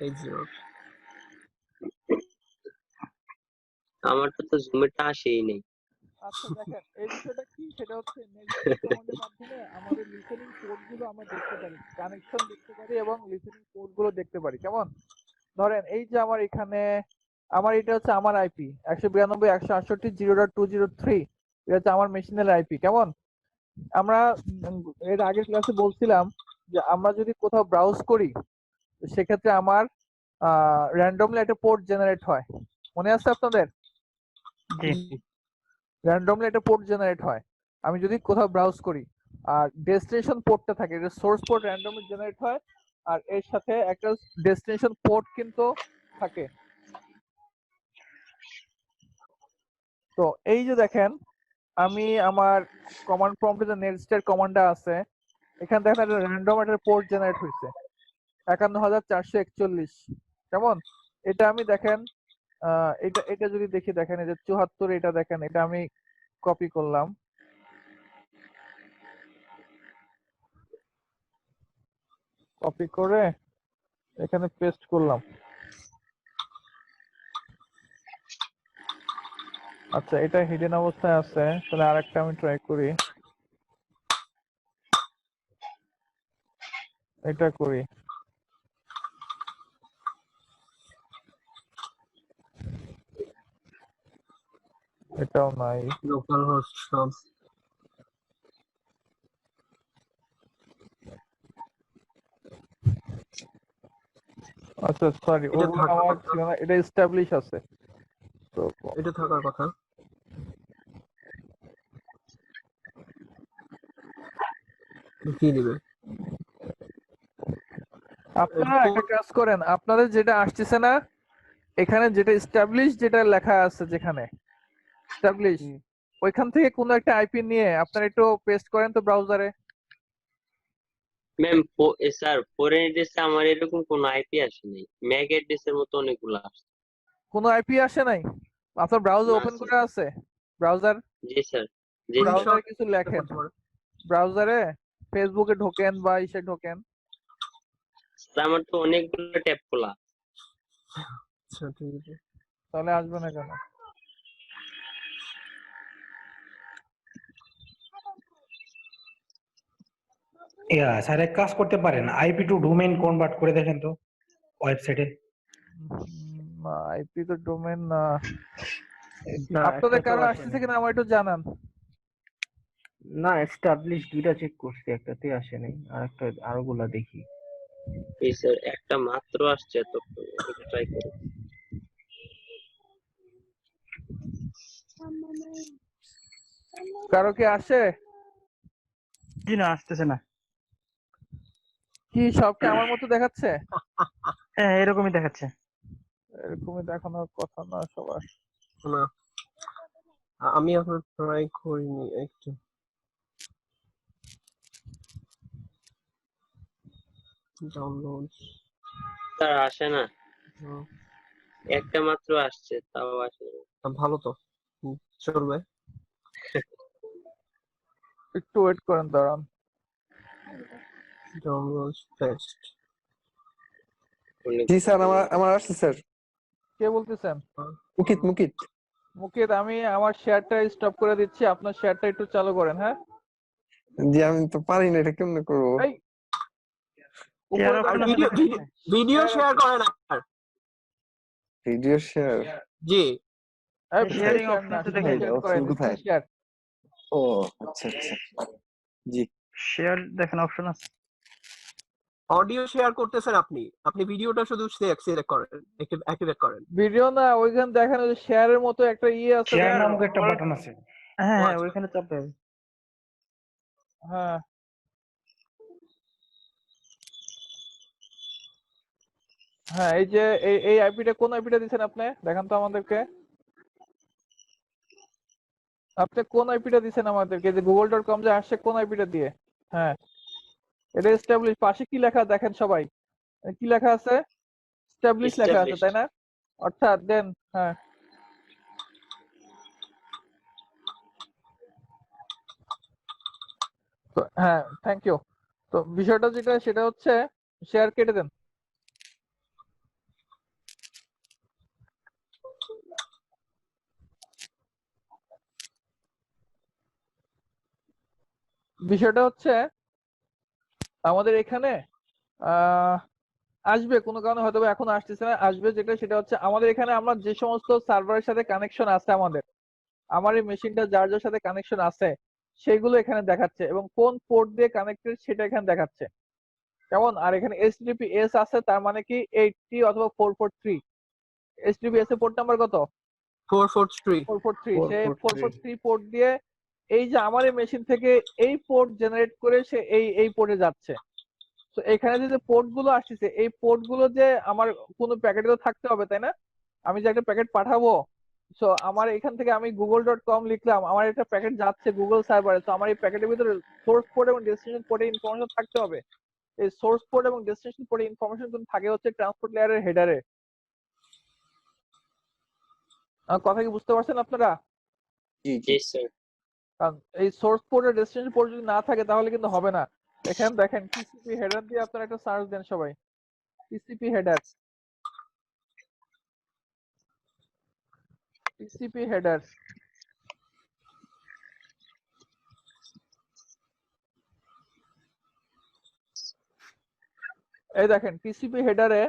80 আমারটা তো জুমেরটা আসেই নেই আচ্ছা দেখেন এই বিষয়টা কি, সেটা হচ্ছে নেক্সট কমান্ডের মাধ্যমে আমাদের লিসেনিং কোড গুলো আমরা দেখতে পারি, কানেকশন দেখতে পারি এবং লিসেনিং কোড গুলো দেখতে পারি। কেমন? ধরেন এই যে আমার এখানে আমার এটা হচ্ছে আমার আইপি 192.168.0.203, এটা হচ্ছে আমার মেশিনের আইপি। কেমন? আমরা এর আগের ক্লাসে বলছিলাম যে আমরা যদি কোথাও ব্রাউজ করি সেক্ষেত্রে আমার র্যান্ডমলি একটা পোর্ট জেনারেট হয়, মনে আছে আপনাদের? জি র্যান্ডমলি একটা পোর্ট জেনারেট হয় আমি যদি কোথাও ব্রাউজ করি, আর ডেস্টিনেশন পোর্টটা থাকে, এটা সোর্স পোর্ট র্যান্ডমলি জেনারেট হয় আর এর সাথে একটা ডেস্টিনেশন পোর্ট কিন্তু থাকে। তো এই যে দেখেন আমি আমার কমান্ড প্রম্পটে যে নেটস্টের কমান্ডটা আছে এখানে দেখেন একটা র্যান্ডম একটা পোর্ট জেনারেট হয়েছে 51,441। কেমন? এটা আমি দেখেন এটা এটা যদি দেখি দেখেন এই যে 74, এটা দেখেন এটা আমি কপি করলাম, কপি করে এখানে পেস্ট করলাম। আচ্ছা এটা হিডেন অবস্থায় আছে, তাহলে আরেকটা আমি ট্রাই করি, এটা করি। এটাও নাই। লোকাল হোস্ট সব আচ্ছা সরি, এটা ওগুলো থাকার আমার কথা। ছিল না, এটা এস্টাবলিশ আছে। তো এটা থাকার কথা। কি দিবে? আপনারা একটা কাজ করেন, আপনাদের যেটা আসতেছে না এখানে যেটা এস্টাবলিশ যেটা লেখা আছে যেখানে এস্টাবলিশ ওইখান থেকে কোনো একটা আইপি নিয়ে আপনারা একটু পেস্ট করেন তো ব্রাউজারে। ম্যাম স্যার ফরেন এড্রেসে আমার এরকম কোনো আইপি আসে নাই ম্যাক অ্যাড্রেসের মতো অনেকগুলো আসছে কোনো আইপি আসে নাই? আপনার ব্রাউজার না ওপেন স্যার করে আছে? ব্রাউজার জি স্যার জি স্যার ব্রাউজারে কিছু লেখেন, করতে পারে। ব্রাউজারে ফেসবুকে ঢোকেন বা ইসে ঢোকেন। স্যার, আমার তো অনেকগুলো ট্যাব খোলা আচ্ছা ঠিক আছে। তাহলে আসবে না কেন? স্যার এক কাজ করতে পারেন, আইপি টু ডোমেইন কনভার্ট করে দেখেন তো ওয়েবসাইটে। না আইপি তো ডোমেন না। না আপনাদের একটাতেও কারো আসে আসতেছে নাই। কিনা আমার একটু জানান। না এস্টাবলিশ দুইটা চেক করছি, একটাতে আসে নাই, আর একটা আরোগুলা দেখি। এই স্যার একটা মাত্র আসছে তো এটা ট্রাই করি কারো কি আসে? জি না আসতেছে না। কি সবকে আমার মতো দেখাচ্ছে? হ্যাঁ এরকমই দেখাচ্ছে। এরকমই দেখানোর কথা না সবার। না আমি এখন ট্রাই করিনি একটু ডাউনলোড। স্যার আসে না একটা মাত্র আসছে তাও আসে না ভালো তো চলবে। একটু ওয়েট করেন, দাঁড়ান। Download text. জি স্যার, আমার আমার আসছে স্যার। কে বলতেছেন? মুকিত মুকিত। মুকিত, আমি আমার শেয়ারটা স্টপ করে দিচ্ছি, আপনার শেয়ারটা একটু চালু করেন। হ্যাঁ জি আমি তো পারি না, এটা কেমনে করবো? এই শেয়ার উপরে আর অপশন দেখেন, আছে না? ভিডিও শেয়ার করেন আর ভিডিও শেয়ার? জি এই এই ভিডিও শেয়ারিং শেয়ার অপশন না, আছে স্ক্রিন দেখেন। শেয়ার করেন, কোথায়? Screen share. ও আচ্ছা আচ্ছা, জি। শেয়ার দেখেন অপশন আছে। অডিও শেয়ার করতেছেন আপনি আপনি ভিডিওটা শুধু সিলেক্ট করেন অ্যাক্টিভেট করেন। ভিডিও না, ওইখানে দেখেন ওই শেয়ারের মতো একটা ইয়ে আছে শেয়ার দেখেন? নামক একটা বাটন আছে। হ্যাঁ হ্যাঁ আচ্ছা। ওইখানে চাপতে হবে। হ্যাঁ হ্যাঁ, এই যে এই আইপিটা কোন আইপিটা দিচ্ছেন আপনি? দেখান তো আমাদেরকে। আপনি কোন আইপিটা দিচ্ছেন আমাদেরকে? যে google.com যে আসছে কোন আইপিটা দিয়ে? হ্যাঁ, এটা এস্টাবলিশ। পাশে কি লেখা দেখেন সবাই? কি লেখা আছে? এস্টাবলিশ লেখা আছে, Established. তাই না? অর্থাৎ দেন, হ্যাঁ, তো হ্যাঁ, থ্যাংক ইউ। তো বিষয়টা যেটা সেটা হচ্ছে শেয়ার কেটে দেন। বিষয়টা হচ্ছে আমাদের এখানে আহ আসবে কোনো কারণে, হয়তো বা এখন আসতেছে না, আসবে যেটা সেটা হচ্ছে আমাদের এখানে আমরা যে সমস্ত সার্ভারের সাথে কানেকশন আছে আমার এই মেশিনটা যার যার সাথে কানেকশন আছে সেগুলো এখানে দেখাচ্ছে এবং কোন পোর্ট দিয়ে কানেক্টেড সেটা এখানে দেখাচ্ছে। কেমন? আর এখানে HTTPS আছে, তার মানে কি 80 অথবা 443। HTTPS এর পোর্ট নাম্বার কত? 443। 443। সে 443 443 পোর্ট দিয়ে এই যে আমার এই মেশিন থেকে এই পোর্ট জেনারেট করে সে এই পোর্টে যাচ্ছে। তো এখানে যে পোর্ট গুলো আসছে এই পোর্ট গুলো যে আমার কোনো প্যাকেটে তো থাকতে হবে, তাই না? আমি যে একটা প্যাকেট পাঠাবো, সো আমার এখান থেকে আমি google.com লিখলাম, আমার একটা প্যাকেট যাচ্ছে গুগল সার্ভারে, তো আমার এই প্যাকেটের ভিতরে সোর্স পোর্ট এবং ডেস্টিনেশন পোর্টে ইনফরমেশন থাকতে হবে। এই সোর্স পোর্ট এবং ডেস্টিনেশন পোর্টে ইনফরমেশন কিন্তু থাকে হচ্ছে ট্রান্সপোর্ট লেয়ারের হেডারে। কথা কি বুঝতে পারছেন আপনারা? জি স্যার। কারণ এই সোর্স পোর্ট আর ডেস্টিনেশন পোর্ট যদি না থাকে তাহলে কিন্তু হবে না। এখানে দেখেন টিসিপি হেডার দিয়ে আপনারা একটা সার্চ দেন সবাই। TCP header, TCP header. এই দেখেন টিসিপি হেডারে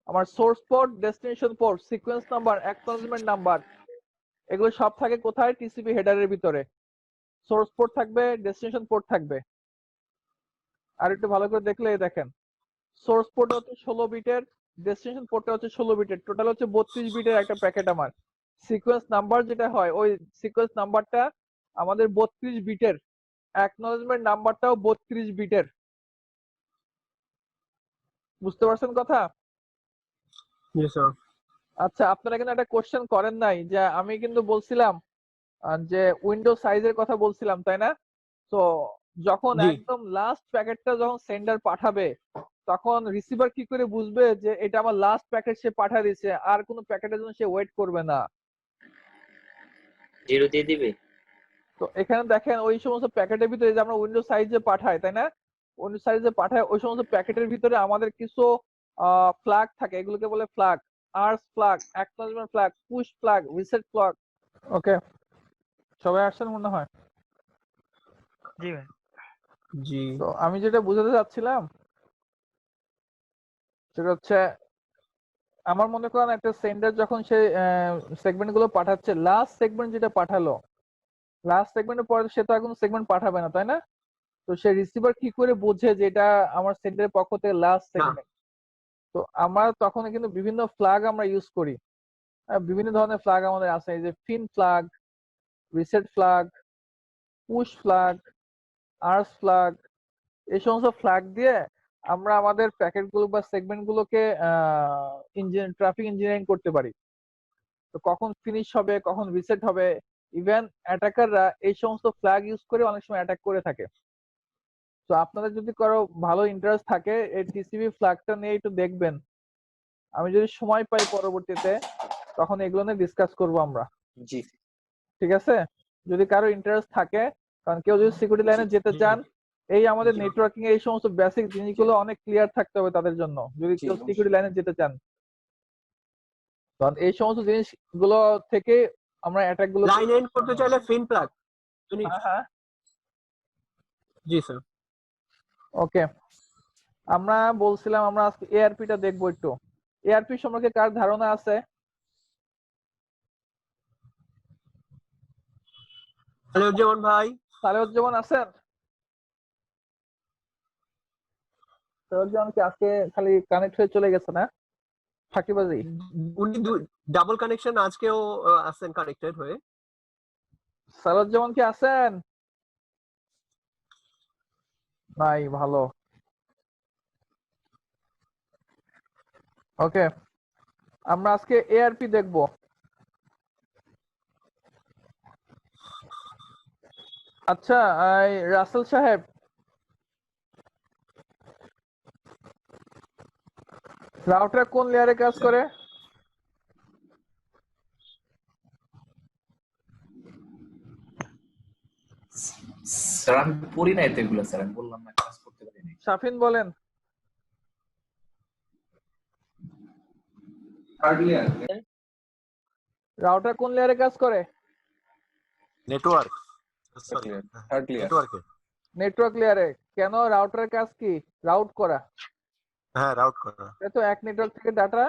আমার source port, destination port, sequence number, acknowledgement number, এগুলো সব থাকে কোথায়? টিসিপি হেডারের ভিতরে। সোর্স পোর্ট থাকবে, ডেস্টিনেশন পোর্ট থাকবে। আর একটু ভালো করে দেখলে এই দেখেন সোর্স পোর্ট হচ্ছে 16 বিটের, ডেস্টিনেশন পোর্টটা হচ্ছে 16 বিটের, টোটাল হচ্ছে 32 বিটের একটা প্যাকেট আমার। সিকোয়েন্স নাম্বার যেটা হয় ওই সিকোয়েন্স নাম্বারটা আমাদের 32 বিটের, অ্যাকনলেজমেন্ট নাম্বারটাও 32 বিটের। বুঝতে পারছেন কথা? জি স্যার। আচ্ছা, আপনারা কিন্তু একটা কোশ্চেন করেন নাই যে আমি কিন্তু বলছিলাম যে উইন্ডো সাইজের কথা বলছিলাম, তাই না? তো যখন জি। একদম লাস্ট প্যাকেটটা যখন সেন্ডার পাঠাবে তখন রিসিভার কি করে বুঝবে যে এটা আমার লাস্ট প্যাকেট সে পাঠা দিয়েছে, আর কোনো প্যাকেটের জন্য সে ওয়েট করবে না? 0 দিয়ে দিবে। তো এখানে দেখেন ওই সমস্ত প্যাকেটের ভিতরে যে আমরা উইন্ডো সাইজে পাঠাই, তাই না? উইন্ডো সাইজে পাঠাই ওই সমস্ত প্যাকেটের ভিতরে আমাদের কিছু ফ্ল্যাগ থাকে, এগুলোকে বলে ফ্ল্যাগ। আর্স flag, acknowledgement flag, push flag, reset flag. Okay, সবাই আসছেন মনে হয়। জি ভাই। জি। তো আমি যেটা বুঝাতে চাচ্ছিলাম সেটা হচ্ছে আমার মনে করেন একটা সেন্ডার যখন সে সেগমেন্ট গুলো পাঠাচ্ছে, লাস্ট সেগমেন্ট যেটা পাঠালো, লাস্ট সেগমেন্টের পরে সে তো এখন সেগমেন্ট পাঠাবে না, তাই না? তো সে রিসিভার কি করে বোঝে যে এটা আমার সেন্ডারের পক্ষ থেকে লাস্ট না। সেগমেন্ট? তো আমরা তখন কিন্তু বিভিন্ন ফ্ল্যাগ আমরা ইউজ করি। বিভিন্ন ধরনের ফ্ল্যাগ আমাদের আছে, এই যে fin flag, reset flag, push flag, আর্স ফ্ল্যাগ, এই সমস্ত ফ্ল্যাগ দিয়ে আমরা আমাদের প্যাকেট গুলো বা সেগমেন্ট গুলোকে ট্রাফিক ইঞ্জিনিয়ারিং করতে পারি। তো কখন ফিনিশ হবে, কখন রিসেট হবে, ইভেন অ্যাটাকাররা এই সমস্ত ফ্ল্যাগ ইউজ করে অনেক সময় অ্যাটাক করে থাকে। তো আপনাদের যদি কারো ভালো ইন্টারেস্ট থাকে এই টিসিপি ফ্ল্যাগটা নিয়ে একটু দেখবেন, আমি যদি সময় পাই পরবর্তীতে তখন এগুলো নিয়ে ডিসকাস করবো আমরা। জি। ঠিক আছে? যদি কারো ইন্টারেস্ট থাকে, কারণ কেউ যদি সিকিউরিটি লাইনে যেতে চান, এই আমাদের নেটওয়ার্কিং এই সমস্ত বেসিক জিনিসগুলো অনেক ক্লিয়ার থাকতে হবে তাদের জন্য, যদি কেউ সিকিউরিটি লাইনে যেতে চান। কারণ এই সমস্ত জিনিসগুলো থেকে আমরা অ্যাটাক গুলো লাইন এন্ড করতে চাইলে ফিন প্লাগ। হ্যাঁ হ্যাঁ, জি স্যার। ওকে। আমরা বলছিলাম আমরা আজকে এআরপিটা দেখবো একটু। এআরপি সম্পর্কে কার ধারণা আছে? সালেউজ্জামান ভাই। সালেউজ্জামান আছেন? সালেউজ্জামান কি আজকে খালি কানেক্ট হয়ে চলে গেছে না? ফাঁকিবাজি। উনি ডাবল কানেকশন আজকেও আছেন কানেক্টেড হয়ে। সালেউজ্জামান কি আছেন? নাই, ভালো। ওকে, আমরা আজকে এআরপি দেখব। আচ্ছা, রাসেল সাহেব, রাউটার কোন লেয়ারে কাজ করে? স্যার আমি পড়ি নাই তো এগুলো, স্যার আমি বললাম না ক্লাস করতে পারি নাই। শাফিন বলেন। রাউটার কোন লেয়ারে কাজ করে? নেটওয়ার্ক, সরি নেটওয়ার্কে। নেটওয়ার্ক লেয়ারে। কেন? রাউটারের কাজ কি? রাউট করা। হ্যাঁ, রাউট করা। তো এক নেটওয়ার্ক থেকে ডাটা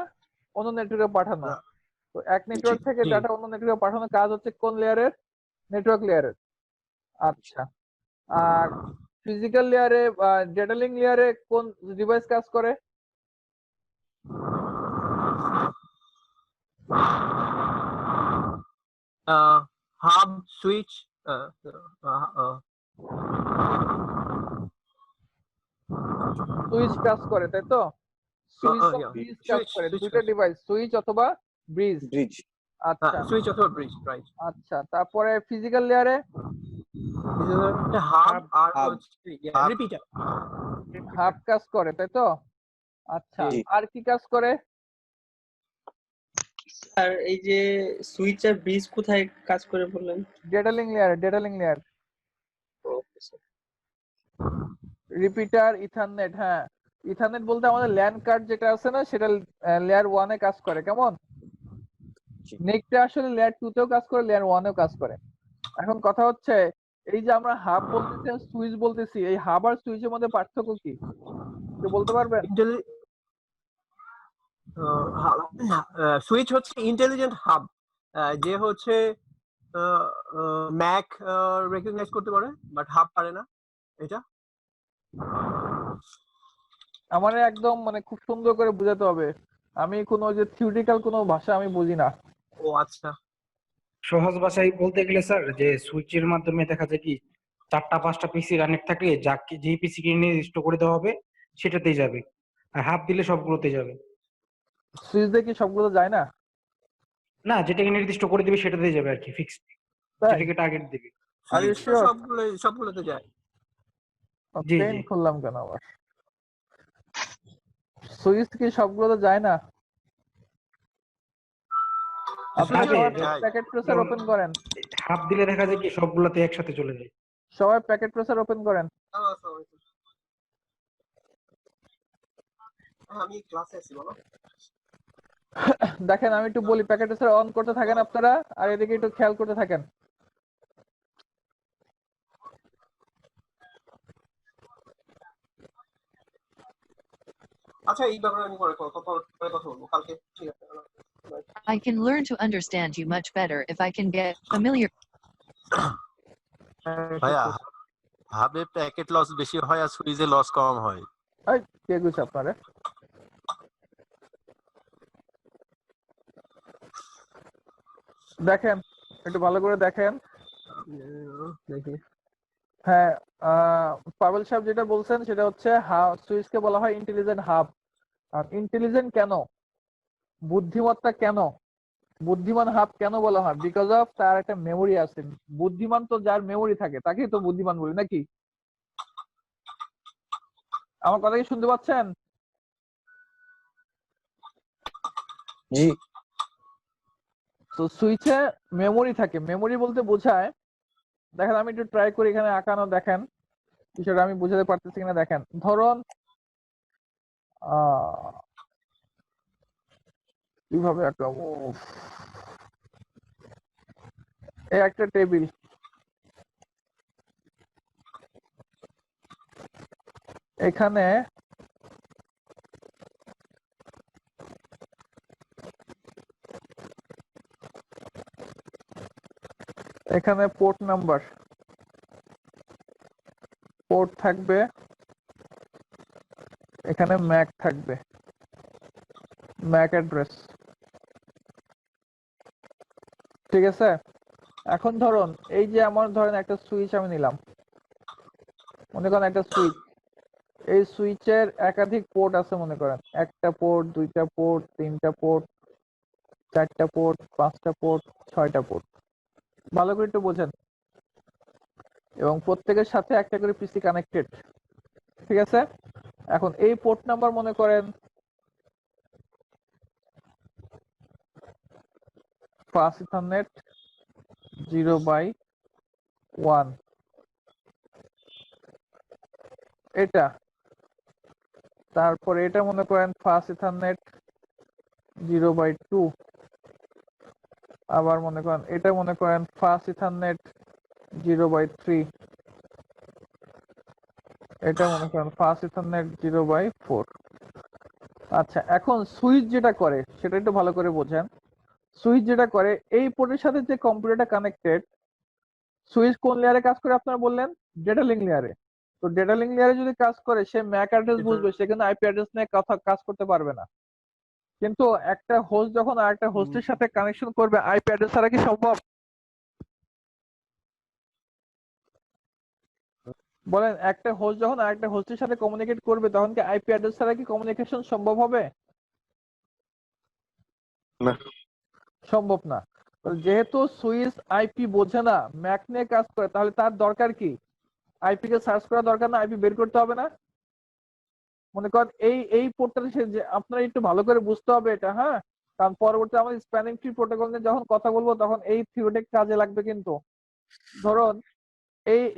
অন্য নেটওয়ার্কে পাঠানো। তো এক নেটওয়ার্ক থেকে জি। ডাটা অন্য নেটওয়ার্কে পাঠানোর কাজ হচ্ছে কোন লেয়ারের? নেটওয়ার্ক লেয়ারের। আচ্ছা, আর ফিজিক্যাল লেয়ারে ডেটা লিঙ্ক লেয়ারে কোন ডিভাইস কাজ করে? হাব, সুইচ, সুইচ কাজ করে, তাই তো? সুইচ বা yeah. ব্রিজ কাজ Switch, করে, switch দুইটা কাজ। ডিভাইস, সুইচ অথবা ব্রিজ। আচ্ছা সুইচ অথবা ব্রিজ, রাইট। আচ্ছা, তারপরে ফিজিক্যাল লেয়ারে হাব আর হচ্ছে রিপিটার। হাব কাজ করে, তাই তো? আচ্ছা, আর কি কাজ করে? আর এই যে সুইচ আর ব্রিজ কোথায় কাজ করে বললেন? Data link layer, data link layer. Okay sir. Repeater, ethernet. হ্যাঁ, ইথারনেট বলতে আমাদের ল্যান কার্ড যেটা আছে না, সেটা লেয়ার 1 এ কাজ করে। কেমন? নেকটা আসলে লেয়ার 2 তেও কাজ করে, লেয়ার 1 এও কাজ করে। এখন কথা হচ্ছে, এই যে আমরা হাব বলতেছি আর সুইচ বলতেছি, এই হাব আর সুইচের মধ্যে পার্থক্য কি কেউ বলতে পারবেন? সুইচ হচ্ছে ইন্টেলিজেন্ট হাব, যে হচ্ছে ম্যাক রেকগনাইজ করতে পারে, বাট হাব পারে না। এটা আমার একদম মানে খুব সুন্দর করে বোঝাতে হবে। আমি কোনো যে থিওরিটিক্যাল কোনো ভাষা আমি বুঝি না। ও আচ্ছা। সহজ ভাষায় বলতে গেলে স্যার, যে সুইচের মাধ্যমে দেখা যায় কি 4টা-5টা পিসি কানেক্ট থাকলে যাকে যেই পিসি কে নির্দিষ্ট করে দেওয়া হবে সেটাতেই যাবে, আর হাফ দিলে সবগুলোতে যাবে। সুইচ দিয়ে কি সবগুলো যায় না? না, যেটাকে নির্দিষ্ট করে দিবে সেটাতেই যাবে আর কি, ফিক্সড, তাই? যেটাকে টার্গেট দিবে। Are you switch sure? সবগুলোতে যায়। জি, পেন জি। খুললাম কেন আবার? সুইচ কি সবগুলোতে যায় না? আপনারা যাবে, সবাই যায়। প্যাকেট প্রেসার ওপেন করেন। হাফ দিলে দেখা যায় কি সবগুলোতে একসাথে চলে যায়। সবাই প্যাকেট প্রেসার ওপেন করেন। আমি ক্লাসে আছি, বলো। দেখেন, আমি একটু বলি, প্যাকেট প্রেসার অন করতে থাকেন আপনারা, আর এদিকে একটু খেয়াল করতে থাকেন। আচ্ছা, এই ব্যাপারে আমি পরে কথা বলবো কালকে, ঠিক আছে? I can learn to understand you much better if I can get familiar. ভাইয়া, হাবে প্যাকেট লস বেশি হয় আর সুইচে লস কম হয়। এই কে কইছে আপনারে? দেখেন, একটু ভালো করে দেখেন। দেখি। হ্যাঁ, পাভেল সাহেব যেটা বলছেন সেটা হচ্ছে সুইচকে বলা হয় ইন্টেলিজেন্ট হাব। আর ইন্টেলিজেন্ট কেন, বুদ্ধিমত্তা কেন, বুদ্ধিমান হাব কেন বলা হয়? বিকজ অফ তার একটা মেমোরি আছে। বুদ্ধিমান তো যার মেমোরি থাকে তাকেই তো বুদ্ধিমান বলি, নাকি? আমার কথা কি শুনতে পাচ্ছেন? জি। তো সুইচে মেমোরি থাকে। মেমোরি বলতে বোঝায়, দেখেন আমি একটু ট্রাই করি এখানে আঁকানো, দেখেন বিষয়টা আমি বুঝাতে পারতেছি কিনা। দেখেন, ধরুন কিভাবে আঁকাবো, এই একটা টেবিল, এখানে এখানে পোর্ট নাম্বার, পোর্ট থাকবে, এখানে ম্যাক থাকবে, ম্যাক অ্যাড্রেস। ঠিক আছে? এখন ধরুন এই যে আমার ধরেন একটা সুইচ আমি নিলাম, মনে করেন একটা সুইচ, এই সুইচের একাধিক পোর্ট আছে মনে করেন, একটা পোর্ট, দুইটা পোর্ট, তিনটা পোর্ট, চারটা পোর্ট, পাঁচটা পোর্ট, ছয়টা পোর্ট। ভালো করে একটু বোঝেন। এবং প্রত্যেকের সাথে একটা করে পিসি কানেক্টেড, ঠিক আছে? এখন এই পোর্ট নাম্বার মনে করেন ফাস্ট ইথারনেট 0/1, এটা। তারপরে এটা মনে করেন ফাস্ট ইথারনেট 0/2, আবার মনে করেন এটা মনে করেন ফাস্ট ইথারনেট 0/3, এটা মনে করেন ফাস্ট ইথারনেট 0/4। আচ্ছা, এখন সুইচ যেটা করে সেটা একটু ভালো করে বোঝেন। সুইচ যেটা করে, এই পোর্টের সাথে যে কম্পিউটারটা কানেক্টেড, সুইচ কোন লেয়ারে কাজ করে আপনারা বললেন? ডেটা লিঙ্ক লেয়ারে। তো ডেটা লিঙ্ক লেয়ারে যদি কাজ করে, সে ম্যাক অ্যাড্রেস বুঝবে, সে কিন্তু আইপি অ্যাড্রেস নিয়ে কাজ করতে পারবে না। কিন্তু একটা হোস্ট যখন আরেকটা হোস্টের সাথে কানেকশন করবে, আইপি অ্যাড্রেস ছাড়া কি সম্ভব? বলেন, একটা হোস্ট যখন আরেকটা হোস্টের সাথে কমিউনিকেট করবে, তখন কি আইপি অ্যাড্রেস ছাড়া কি কমিউনিকেশন সম্ভব হবে? না। সম্ভব না। যেহেতু সুইচ আইপি বোঝে না, ম্যাক নিয়ে কাজ করে, তাহলে তার দরকার কি? আইপি কে সার্চ করা দরকার না? আইপি বের করতে হবে না? মনে করেন এই পোর্টটা আপনারা একটু ভালো করে বুঝতে হবে এটা, হ্যাঁ? কারণ পরবর্তী আমাদের স্প্যানিং ট্রি প্রোটোকল নিয়ে যখন কথা বলবো, তখন এই থিওরিটিক কাজে লাগবে। কিন্তু ধরুন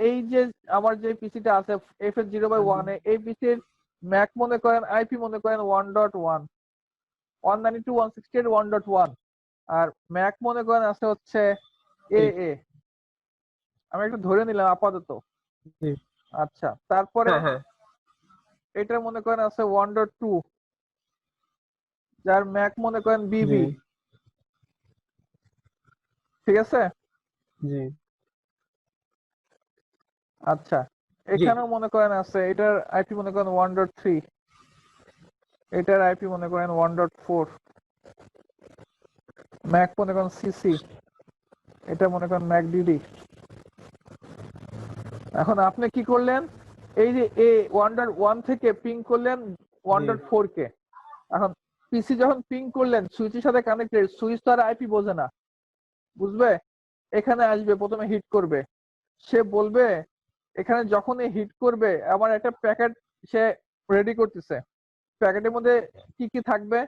এই যে আমার যে পিসিটা আছে FS 0/1 এ, এই পিসির ম্যাক মনে করেন আইপি মনে করেন 1.1, 192.168.1.1, আর ম্যাক মনে করেন আছে হচ্ছে AA। আমি একটু ধরে নিলাম আপাতত। আচ্ছা, তারপরে এটা মনে করেন আছে 1.2, যার ম্যাক মনে করেন BB, ঠিক আছে? জি। আচ্ছা, এখানেও মনে করেন আছে, এটার আইপি মনে করেন 1.3, এটার আইপি মনে করেন 1.4, ম্যাক মনে করেন CC, এটা মনে করেন ম্যাক DD। এখন আপনি কি করলেন? এই যে এ 1.1 থেকে পিং করলেন 1.4 কে। এখন পিসি যখন পিং করলেন, সুইচের সাথে কানেক্টেড, সুইচ তো আর আইপি বোঝে না, বুঝবে? এখানে আসবে, প্রথমে হিট করবে। সে বলবে, এখানে যখনই হিট করবে, আমার একটা প্যাকেট সে রেডি করতেছে। প্যাকেটের মধ্যে কি কি থাকবে?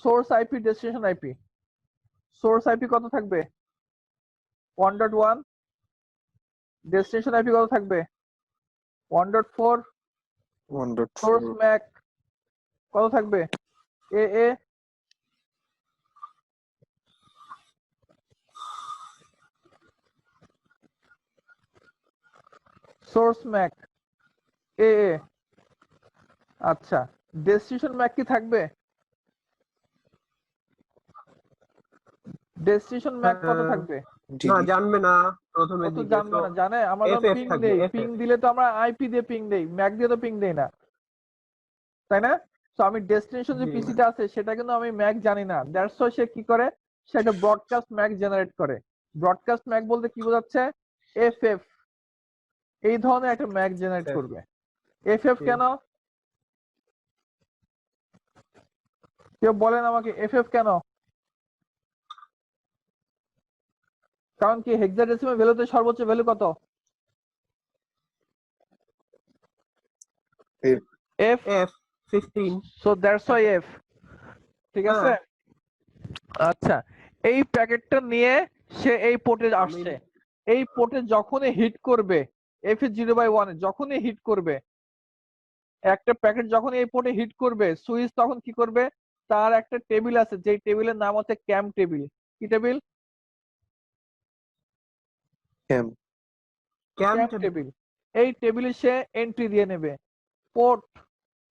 Source IP, destination IP. Source IP কত থাকবে? 1.1। ডেস্টিনেশন আইপি কত থাকবে? 1.4। সোর্স ম্যাক কত থাকবে? AA। Source Mac AA। আচ্ছা, ডেস্টিনেশন ম্যাক কি থাকবে? ডেস্টিনেশন ম্যাক কত থাকবে? না, জানবে না প্রথমের কত দিকে। জানবে না, জানে? আমরা তো পিং দেই, পিং দিলে তো আমরা আইপি দিয়ে পিং দেই, ম্যাক দিয়ে তো পিং দেই না, তাই না? তো আমি ডেস্টিনেশন যে পিসিটা আছে সেটা কিন্তু আমি ম্যাক জানি না। দ্যাটস ওয়াই সে কি করে, সেটা ব্রডকাস্ট ম্যাক জেনারেট করে। ব্রডকাস্ট ম্যাক বলতে কি বোঝাচ্ছে? FF, এই ধরনের একটা ম্যাক জেনারেট করবে। FF কেন? কেউ বলেন আমাকে FF কেন? কারণ কি, হেক্সাডেসিমাল ভ্যালুতে সর্বোচ্চ ভ্যালু কত? F15। So that's why F, ঠিক আছে? আচ্ছা, এই প্যাকেটটা নিয়ে সে এই পোর্টে আসছে। এই পোর্টে যখনই হিট করবে, FS 0/1 যখনই হিট করবে, একটা প্যাকেট যখন এই পোর্টে হিট করবে, সুইচ তখন কি করবে? তার একটা টেবিল আছে, যে টেবিলের নাম হচ্ছে ক্যাম টেবিল। কি টেবিল? ক্যাম টেবিল। এই টেবিলে সে এন্ট্রি দিয়ে নেবে। পোর্ট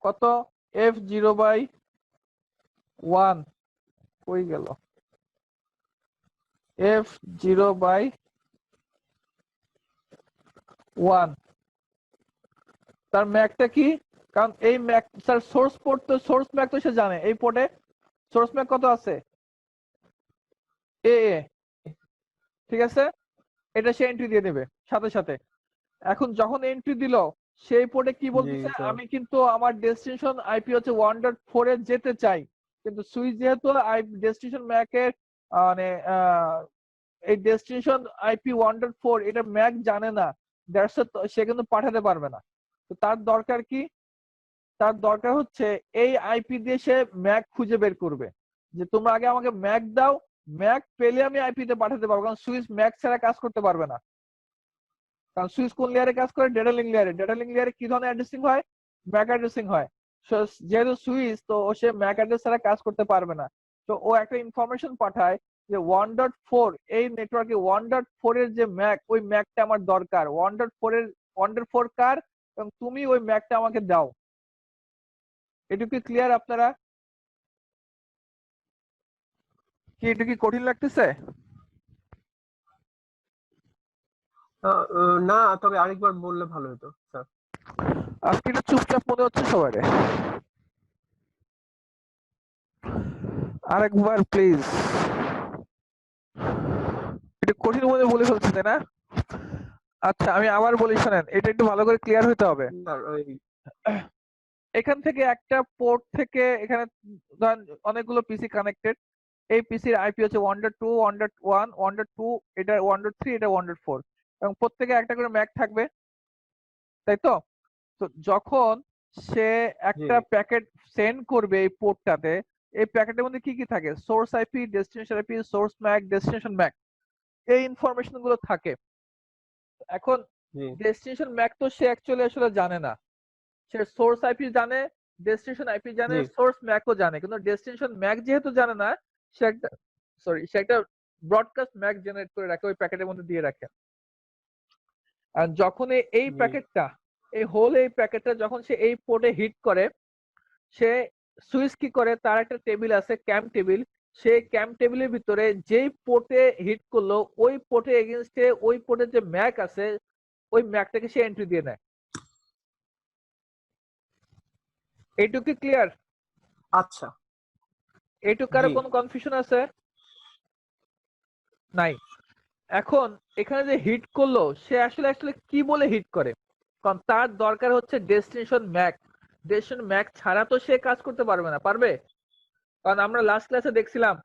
কত? F 0/1 কই গেল? F 0/1। তার ম্যাকটা কি? কারণ এই ম্যাক স্যার সোর্স পোর্ট, তো সোর্স ম্যাক তো সে জানে। এই পোর্টে সোর্স ম্যাক কত আছে? AA, ঠিক আছে? এটা সে এন্ট্রি দিয়ে দেবে সাথে সাথে। এখন যখন এন্ট্রি দিল, সেই পোর্টে কি জি বলতেছে স্যার। আমি কিন্তু আমার ডেস্টিনেশন আইপি হচ্ছে 1.4 এ যেতে চাই, কিন্তু সুইচ যেহেতু ডেস্টিনেশন ম্যাকের মানে এই ডেস্টিনেশন আইপি 1.4 এটা ম্যাক জানে না, দ্যাটস সে কিন্তু পাঠাতে পারবে না। তো তার দরকার কি, তার দরকার হচ্ছে এই আইপি দিয়ে সে ম্যাক খুঁজে বের করবে, যে তোমরা আগে আমাকে ম্যাক দাও, ম্যাক পেলে আমি আইপি তে পাঠাতে পারবো, কারণ সুইচ ম্যাক ছাড়া কাজ করতে পারবে না। কারণ সুইচ কোন লেয়ারে কাজ করে, ডেটা লিঙ্ক লেয়ারে। ডেটা লিঙ্ক লেয়ারে কি ধরনের অ্যাড্রেসিং হয়, ম্যাক অ্যাড্রেসিং হয়। যেহেতু সুইচ, তো সে ম্যাক অ্যাড্রেস ছাড়া কাজ করতে পারবে না। তো ও একটা ইনফরমেশন পাঠায় যে 1.4 এই নেটওয়ার্কে 1.4 এর যে ম্যাক, ওই ম্যাকটা আমার দরকার। 1.4 কার, এবং তুমি ওই ম্যাকটা আমাকে দাও। এটা কি ক্লিয়ার আপনারা? কি এটা কি কঠিন লাগতেছে? না, তবে আরেকবার বললে ভালো হতো স্যার। আজকে এটা চুপচাপ মনে হচ্ছে সবারে, আরেকবার প্লিজ। এটা কঠিন মনে বলে ফেলছে তাই না? আচ্ছা আমি আবার বলি, শোনেন, এটা একটু ভালো করে ক্লিয়ার হতে হবে। স্যার ওই এখান থেকে একটা পোর্ট থেকে এখানে ধরেন অনেকগুলো পিসি কানেক্টেড। এই পিসির আইপি হচ্ছে 1.2, 1.1, 1.2, এটা 1.3, এটা 1.4, এবং প্রত্যেকে একটা করে ম্যাক থাকবে, তাই তো? তো যখন সে একটা প্যাকেট সেন্ড করবে এই পোর্টটাতে, এই প্যাকেটের মধ্যে কি কি থাকে, source IP, destination IP, source Mac, destination Mac, এই ইনফরমেশন গুলো থাকে। এখন ডেস্টিনেশন ম্যাক তো সে অ্যাকচুয়ালি আসলে জানে না, সে সোর্স আইপি জানে, ডেস্টিনেশন আইপি জানে, সোর্স ম্যাকও জানে, কিন্তু ডেস্টিনেশন ম্যাক যেহেতু জানে না, সে একটা ব্রডকাস্ট ম্যাক জেনারেট করে রাখে, ওই প্যাকেটের মধ্যে দিয়ে রাখে। আর যখন এই প্যাকেটটা, এই হোল এই প্যাকেটটা যখন সে এই পোর্টে হিট করে, সে সুইচ কি করে, তার একটা টেবিল আছে, ক্যাম্প টেবিল। সেই ক্যাম্প টেবিলের ভিতরে যেই পোর্টে হিট করলো, ওই পোর্টে এগেইনস্টে ওই পোর্টে যে ম্যাক আছে, ওই ম্যাকটাকে সে এন্ট্রি দিয়ে নেয়। এইটুকু ক্লিয়ার? আচ্ছা, এইটুকু কারো কোনো কনফিউশন আছে? নাই। এখন এখানে যে হিট করলো, সে আসলে কি বলে হিট করে, কারণ তার দরকার হচ্ছে ডেস্টিনেশন ম্যাক। ডেস্টিনেশন ম্যাক ছাড়া তো সে কাজ করতে পারবে না, পারবে? কারণ আমরা লাস্ট ক্লাসে দেখছিলাম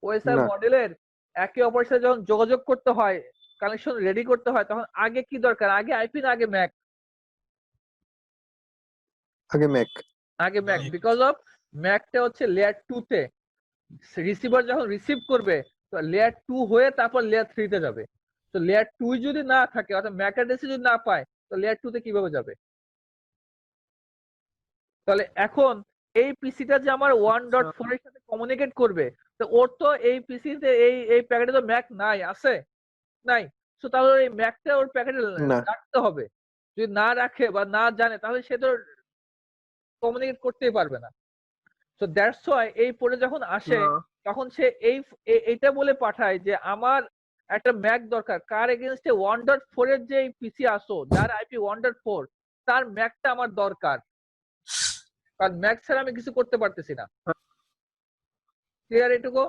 ওএসআই মডেলের একে অপরের সাথে যখন যোগাযোগ করতে হয়, কানেকশন রেডি করতে হয়, তখন আগে কি দরকার, আগে আইপি না আগে ম্যাক? আগে ম্যাক। আগে ম্যাক, বিকজ অফ ম্যাকটা হচ্ছে লেয়ার 2 তে। রিসিভার যখন রিসিভ করবে, তো লেয়ার 2 হয়ে তারপর লেয়ার 3 তে যাবে। তো লেয়ার 2 যদি না থাকে, অর্থাৎ ম্যাক অ্যাড্রেস যদি না পায়, তো লেয়ার 2 তে কিভাবে যাবে? তাহলে এখন এই পিসিটা যে আমার 1.4 এর সাথে কমিউনিকেট করবে, তো ওর তো এই পিসিতে এই প্যাকেটে তো ম্যাক নাই, আছে? নাই। সো তাহলে এই ম্যাকটা ওর প্যাকেটে রাখতে হবে। যদি না রাখে বা না জানে, তাহলে সে তো কমিউনিকেট করতেই পারবে না। সো দ্যাটস ওয়াই এই পোর্টে যখন আসে, তখন সে এইটা বলে পাঠায় যে আমার একটা ম্যাক দরকার, কার এগেইনস্টে 1.4 এর যে পিসি আসো, যার আইপি 1.4, তার ম্যাকটা আমার দরকার, কারণ ম্যাক ছাড়া আমি কিছু করতে পারতেছি না। ক্লিয়ার এটুকু?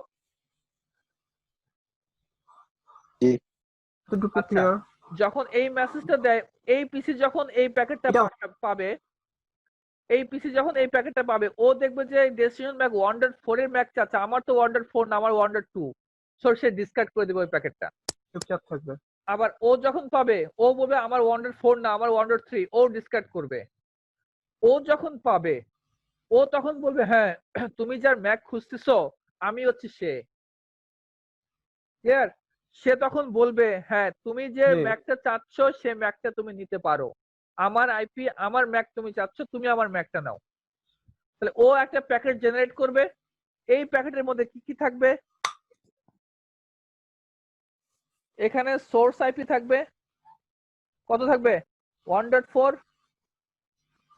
আচ্ছা, যখন এই মেসেজটা দেয়, এই পিসি যখন এই প্যাকেটটা পাবে, এই পিসি যখন এই প্যাকেটটা পাবে, ও দেখবে যে ডেস্টিনেশন ম্যাক 1.4 এর ম্যাক চাচ্ছে, আমার তো 1.4 না, আমার 1.2, সো সে ডিসকার্ড করে দেবে ওই প্যাকেটটা, চুপচাপ থাকবে। আবার ও যখন পাবে, ও বলবে আমার 1.4 না, আমার 1.3, ও ডিসকার্ড করবে। ও যখন পাবে, ও তখন বলবে হ্যাঁ তুমি যার ম্যাক খুঁজতেছো আমি হচ্ছে সে। ক্লিয়ার? সে তখন বলবে হ্যাঁ তুমি যে ম্যাকটা চাচ্ছ, সে ম্যাকটা তুমি নিতে পারো, আমার আইপি আমার ম্যাক তুমি চাচ্ছ, তুমি আমার ম্যাকটা নাও। তাহলে ও একটা প্যাকেট জেনারেট করবে। এই প্যাকেটের মধ্যে কি কি থাকবে, এখানে সোর্স আইপি থাকবে, কত থাকবে, 1.4।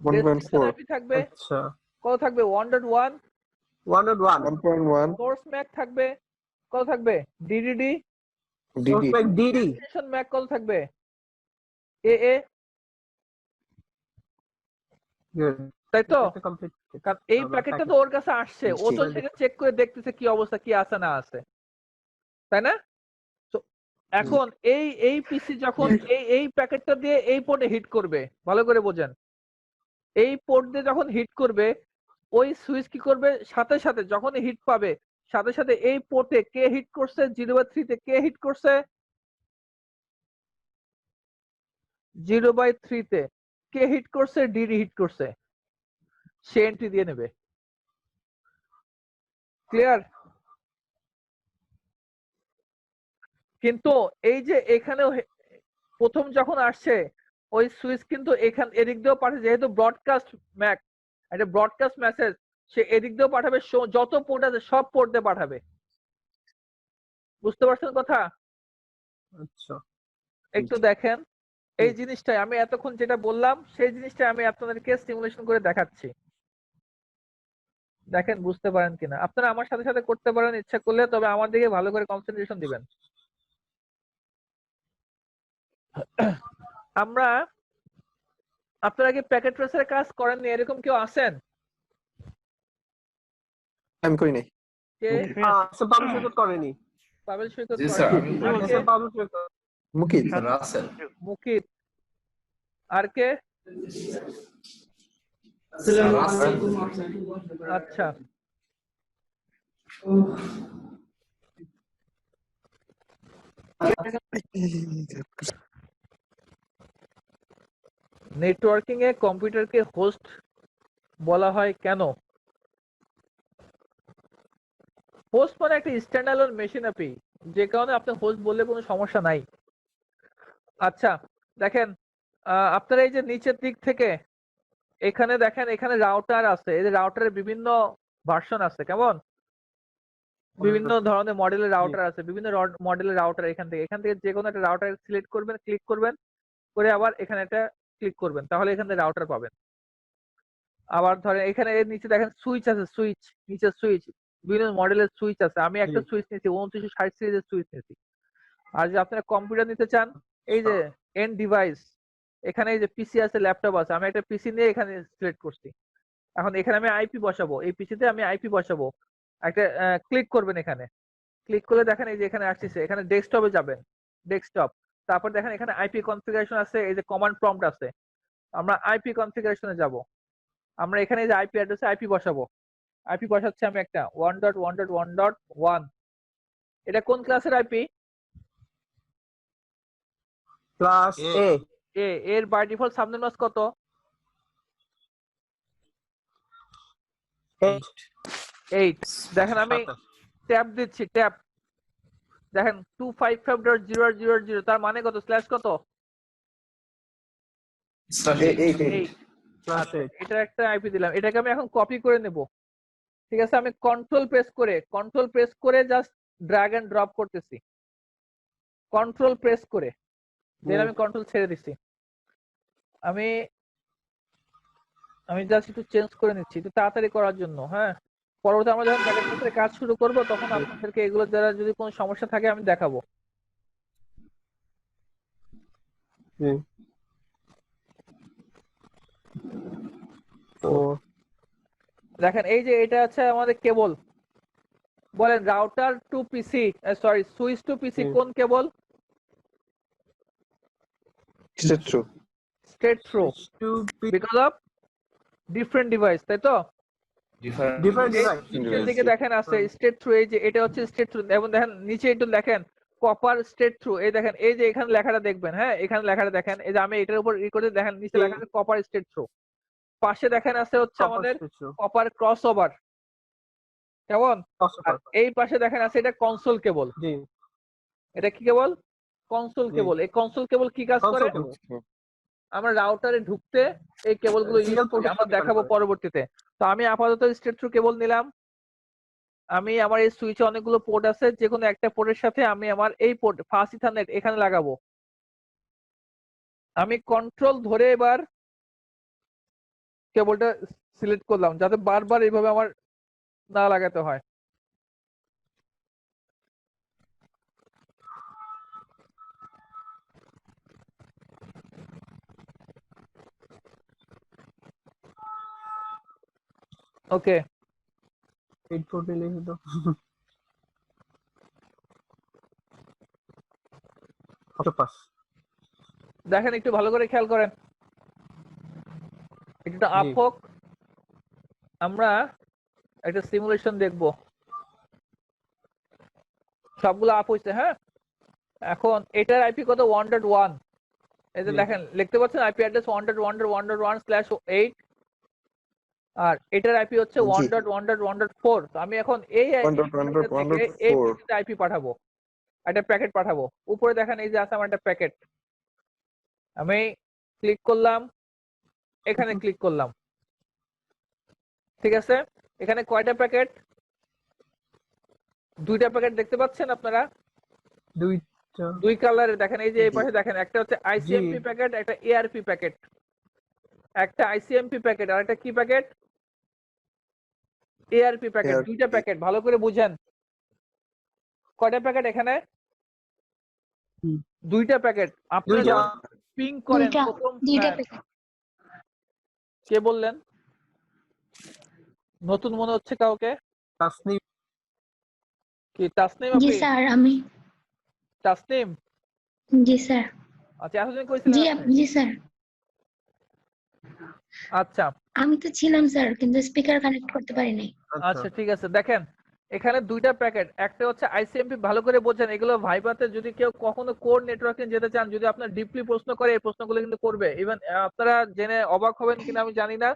1.4 আইপি থাকবে, আচ্ছা, কত থাকবে, 1.1। 1.1 সোর্স ম্যাক থাকবে, কত থাকবে, ডিডিডি। ডিডি ডেস্টিনেশন ম্যাক কত থাকবে, এএ। তাই তো? কারণ এই প্যাকেটটা তো ওর কাছে আসছে, ও তো সেটা চেক করে দেখতেছে কি অবস্থা, কি আছে না আছে, তাই না? এখন এই পিসি যখন এই প্যাকেটটা দিয়ে এই পোর্টে হিট করবে, ভালো করে বোঝেন, এই পোর্ট দিয়ে যখন হিট করবে ওই সুইচ কি করবে, সাথে সাথে যখন হিট পাবে সাথে সাথে এই পোর্টে কে হিট করছে 0/3 তে, কে হিট করছে 0/3 তে, কে হিট করছে ডিডি হিট করছে, সে এন্ট্রি দিয়ে নেবে। ক্লিয়ার? কিন্তু এই যে এখানে প্রথম যখন আসছে ওই সুইচ কিন্তু এদিক দিয়েও পাঠাবে, যেহেতু ব্রডকাস্ট ম্যাক একটা ব্রডকাস্ট মেসেজ, সে এদিক দিয়েও পাঠাবে, যত পোর্ট আছে সব পোর্ট দিয়ে পাঠাবে। বুঝতে পারছেন কথা? আচ্ছা, একটু দেখেন এই জিনিসটাই আমি এতক্ষণ যেটা বললাম সেই জিনিসটা আমি আপনাদেরকে সিমুলেশন করে দেখাচ্ছি, দেখেন বুঝতে পারেন কিনা। আপনারা আমার সাথে সাথে করতে পারেন ইচ্ছা করলে, তবে আমার দিকে ভালো করে কনসেন্ট্রেশন দিবেন। আমরা আপনারা কি প্যাকেট ট্রেসের কাজ করেননি, এরকম কেউ আছেন? আমি করি নাই। কে? বাবুল সৈকত করেনি। পাবেল সৈকত জি স্যার, করেনি। আমি আর কে? বাবুল সৈকত, মুকিত, রাসেল, মুকিত। আর কে? রাসেল। আচ্ছা, নেটওয়ার্কিং এ কম্পিউটারকে হোস্ট বলা হয় কেন? হোস্ট মানে একটা স্ট্যান্ডালোন মেশিন আপনি, যে কারণে আপনি হোস্ট বললে কোনো সমস্যা নাই। আচ্ছা দেখেন, আপনারা এই যে নিচের দিক থেকে এখানে দেখেন, এখানে রাউটার আছে, এই যে রাউটারের বিভিন্ন ভার্সন আছে, কেমন বিভিন্ন ধরনের মডেলের রাউটার আছে, বিভিন্ন মডেলের রাউটার। এখান থেকে যে কোনো একটা রাউটার সিলেক্ট করবেন, ক্লিক করবেন, করে আবার এখানে একটা ক্লিক করবেন, তাহলে এখান থেকে রাউটার পাবেন। আবার ধরেন এখানে এর নিচে দেখেন সুইচ আছে, সুইচ নিচে সুইচ, বিভিন্ন মডেলের সুইচ আছে। আমি একটা সুইচ নিয়েছি 2960 সিরিজের সুইচ নিয়েছি। আর যে আপনারা কম্পিউটার নিতে চান, এই যে এন্ড ডিভাইস, এখানে এই যে পিসি আছে, ল্যাপটপ আছে, আমি একটা পিসি নিয়ে এখানে সিলেক্ট করছি। এখন এখানে আমি আইপি বসাবো, এই পিসিতে আমি আইপি বসাবো, একটা ক্লিক করবেন, এখানে ক্লিক করলে দেখেন এই যে এখানে আসছে, এখানে ডেস্কটপে যাবেন, ডেস্কটপ, তারপর দেখেন এখানে আইপি কনফিগারেশন আছে, এই যে কমান্ড প্রম্পট আছে, আমরা আইপি কনফিগারেশনে যাব। আমরা এখানে যে আইপি অ্যাড্রেসে আইপি বসাবো, আইপি বসাচ্ছি আমি একটা 1.1.1.1। এটা কোন ক্লাসের আইপি? ক্লাস এ। এর বাই ডিফল্ট সাবনেট মাস্ক কত? 8। দেখেন আমি ট্যাব দিচ্ছি, ট্যাব দেখেন 255.0.0.0, তার মানে কত, স্ল্যাশ কত? 8। আচ্ছা, এটা একটা আইপি দিলাম, এটাকে আমি এখন কপি করে নেব। ঠিক আছে, আমি কন্ট্রোল প্রেস করে জাস্ট ড্র্যাগ এন্ড ড্রপ করতেছি, কন্ট্রোল প্রেস করে, দেন আমি কন্ট্রোল ছেড়ে দিচ্ছি। আমি জাস্ট একটু চেঞ্জ করে নিচ্ছি একটু তাড়াতাড়ি করার জন্য। হ্যাঁ, পরবর্তী আমরা যখন প্যাকেট ট্রেসের কাজ শুরু করব তখন আপনাদেরকে এগুলো দ্বারা যদি কোনো সমস্যা থাকে আমি দেখাবো। দেখেন এই যে এটা আছে আমাদের কেবল, বলেন router to PC, sorry switch to PC কোন cable? Straight through, because of different device, তাই তো? Different device. নিচের দিকে দেখেন আছে স্ট্রেট থ্রু, এই যে এটা হচ্ছে স্ট্রেট থ্রু, এবং দেখেন নিচে একটু দেখেন কপার স্ট্রেট থ্রু, এই দেখেন এই যে এখানে লেখাটা দেখবেন, হ্যাঁ এখানে লেখাটা দেখেন, এই যে আমি এটার উপর ই করে দেখেন নিচে লেখা আছে কপার স্ট্রেট থ্রু, পাশে দেখেন আছে হচ্ছে আমাদের কপার ক্রস ওভার, কেমন? আর এই পাশে দেখেন আছে এটা কনসোল কেবল। এটা কি কেবল? কনসোল কেবল। এই কনসোল কেবল কি কাজ করে? আমরা রাউটারে ঢুকতে এই কেবলগুলো ইউজ করি, আমরা দেখাবো পরবর্তীতে। তো আমি আপাতত স্ট্রেট থ্রু কেবল নিলাম। আমি আমার এই সুইচে অনেকগুলো পোর্ট আছে, যে কোনো একটা পোর্টের সাথে আমি আমার এই পোর্ট ফাস্ট ইথারনেট এখানে লাগাবো। আমি কন্ট্রোল ধরে এবার কেবলটা সিলেক্ট করলাম যাতে বারবার এইভাবে আমার না লাগাতে হয়। ওকে, 840 লিখে দাও। অক্টোপাস। দেখেন একটু ভালো করে খেয়াল করেন, একটু আপ জি। হোক, আমরা একটা সিমুলেশন দেখব। সবগুলো আপ হয়েছে, হ্যাঁ। এখন এটার আইপি কত 1.1, এই যে জি। দেখেন লিখতে পাচ্ছেন আইপি অ্যাড্রেস 1.1.1.1/8, আর এটার আইপি হচ্ছে জি 1.1.1.4। তো আমি এখন এই থেকে এই 1.1.1.4 আইপি পাঠাবো, একটা প্যাকেট পাঠাবো। উপরে দেখেন এই যে আছে আমার একটা প্যাকেট, আমি ক্লিক করলাম, এখানে ক্লিক করলাম, ঠিক আছে। এখানে কয়টা প্যাকেট? দুইটা প্যাকেট দেখতে পাচ্ছেন আপনারা, দুইটা। দুই কালারের। দেখেন এই যে এই জি পাশে দেখেন, একটা হচ্ছে জি। আইসিএমপি প্যাকেট, একটা এআরপি প্যাকেট। একটা আইসিএমপি প্যাকেট আর একটা কি প্যাকেট? ARP packet. দুইটা ARP প্যাকেট, ভালো করে বুঝেন। কয়টা প্যাকেট এখানে? হুম। দুইটা প্যাকেট। আপনারা দুইটা। যখন পিং করেন প্রথম, কে বললেন? নতুন মনে হচ্ছে কাউকে। তাসনিম। কি তাসনিম জি আপনি? স্যার, আমি। তাসনিম, জি স্যার। আচ্ছা এতদিন কইছিলেন জি আপনি? জি স্যার, আচ্ছা আমি তো ছিলাম স্যার, কিন্তু স্পিকার কানেক্ট করতে পারিনি। আচ্ছা। আচ্ছা ঠিক আছে। দেখেন এখানে দুইটা প্যাকেট, একটা হচ্ছে আইসিএমপি। ভালো করে বোঝেন, এগুলো ভাইবাতে যদি কেউ কখনো কোর নেটওয়ার্কিং যেতে চান, যদি আপনার ডিপলি প্রশ্ন করে, এই প্রশ্নগুলো কিন্তু করবে। ইভেন আপনারা জেনে অবাক হবেন কিনা আমি জানি না,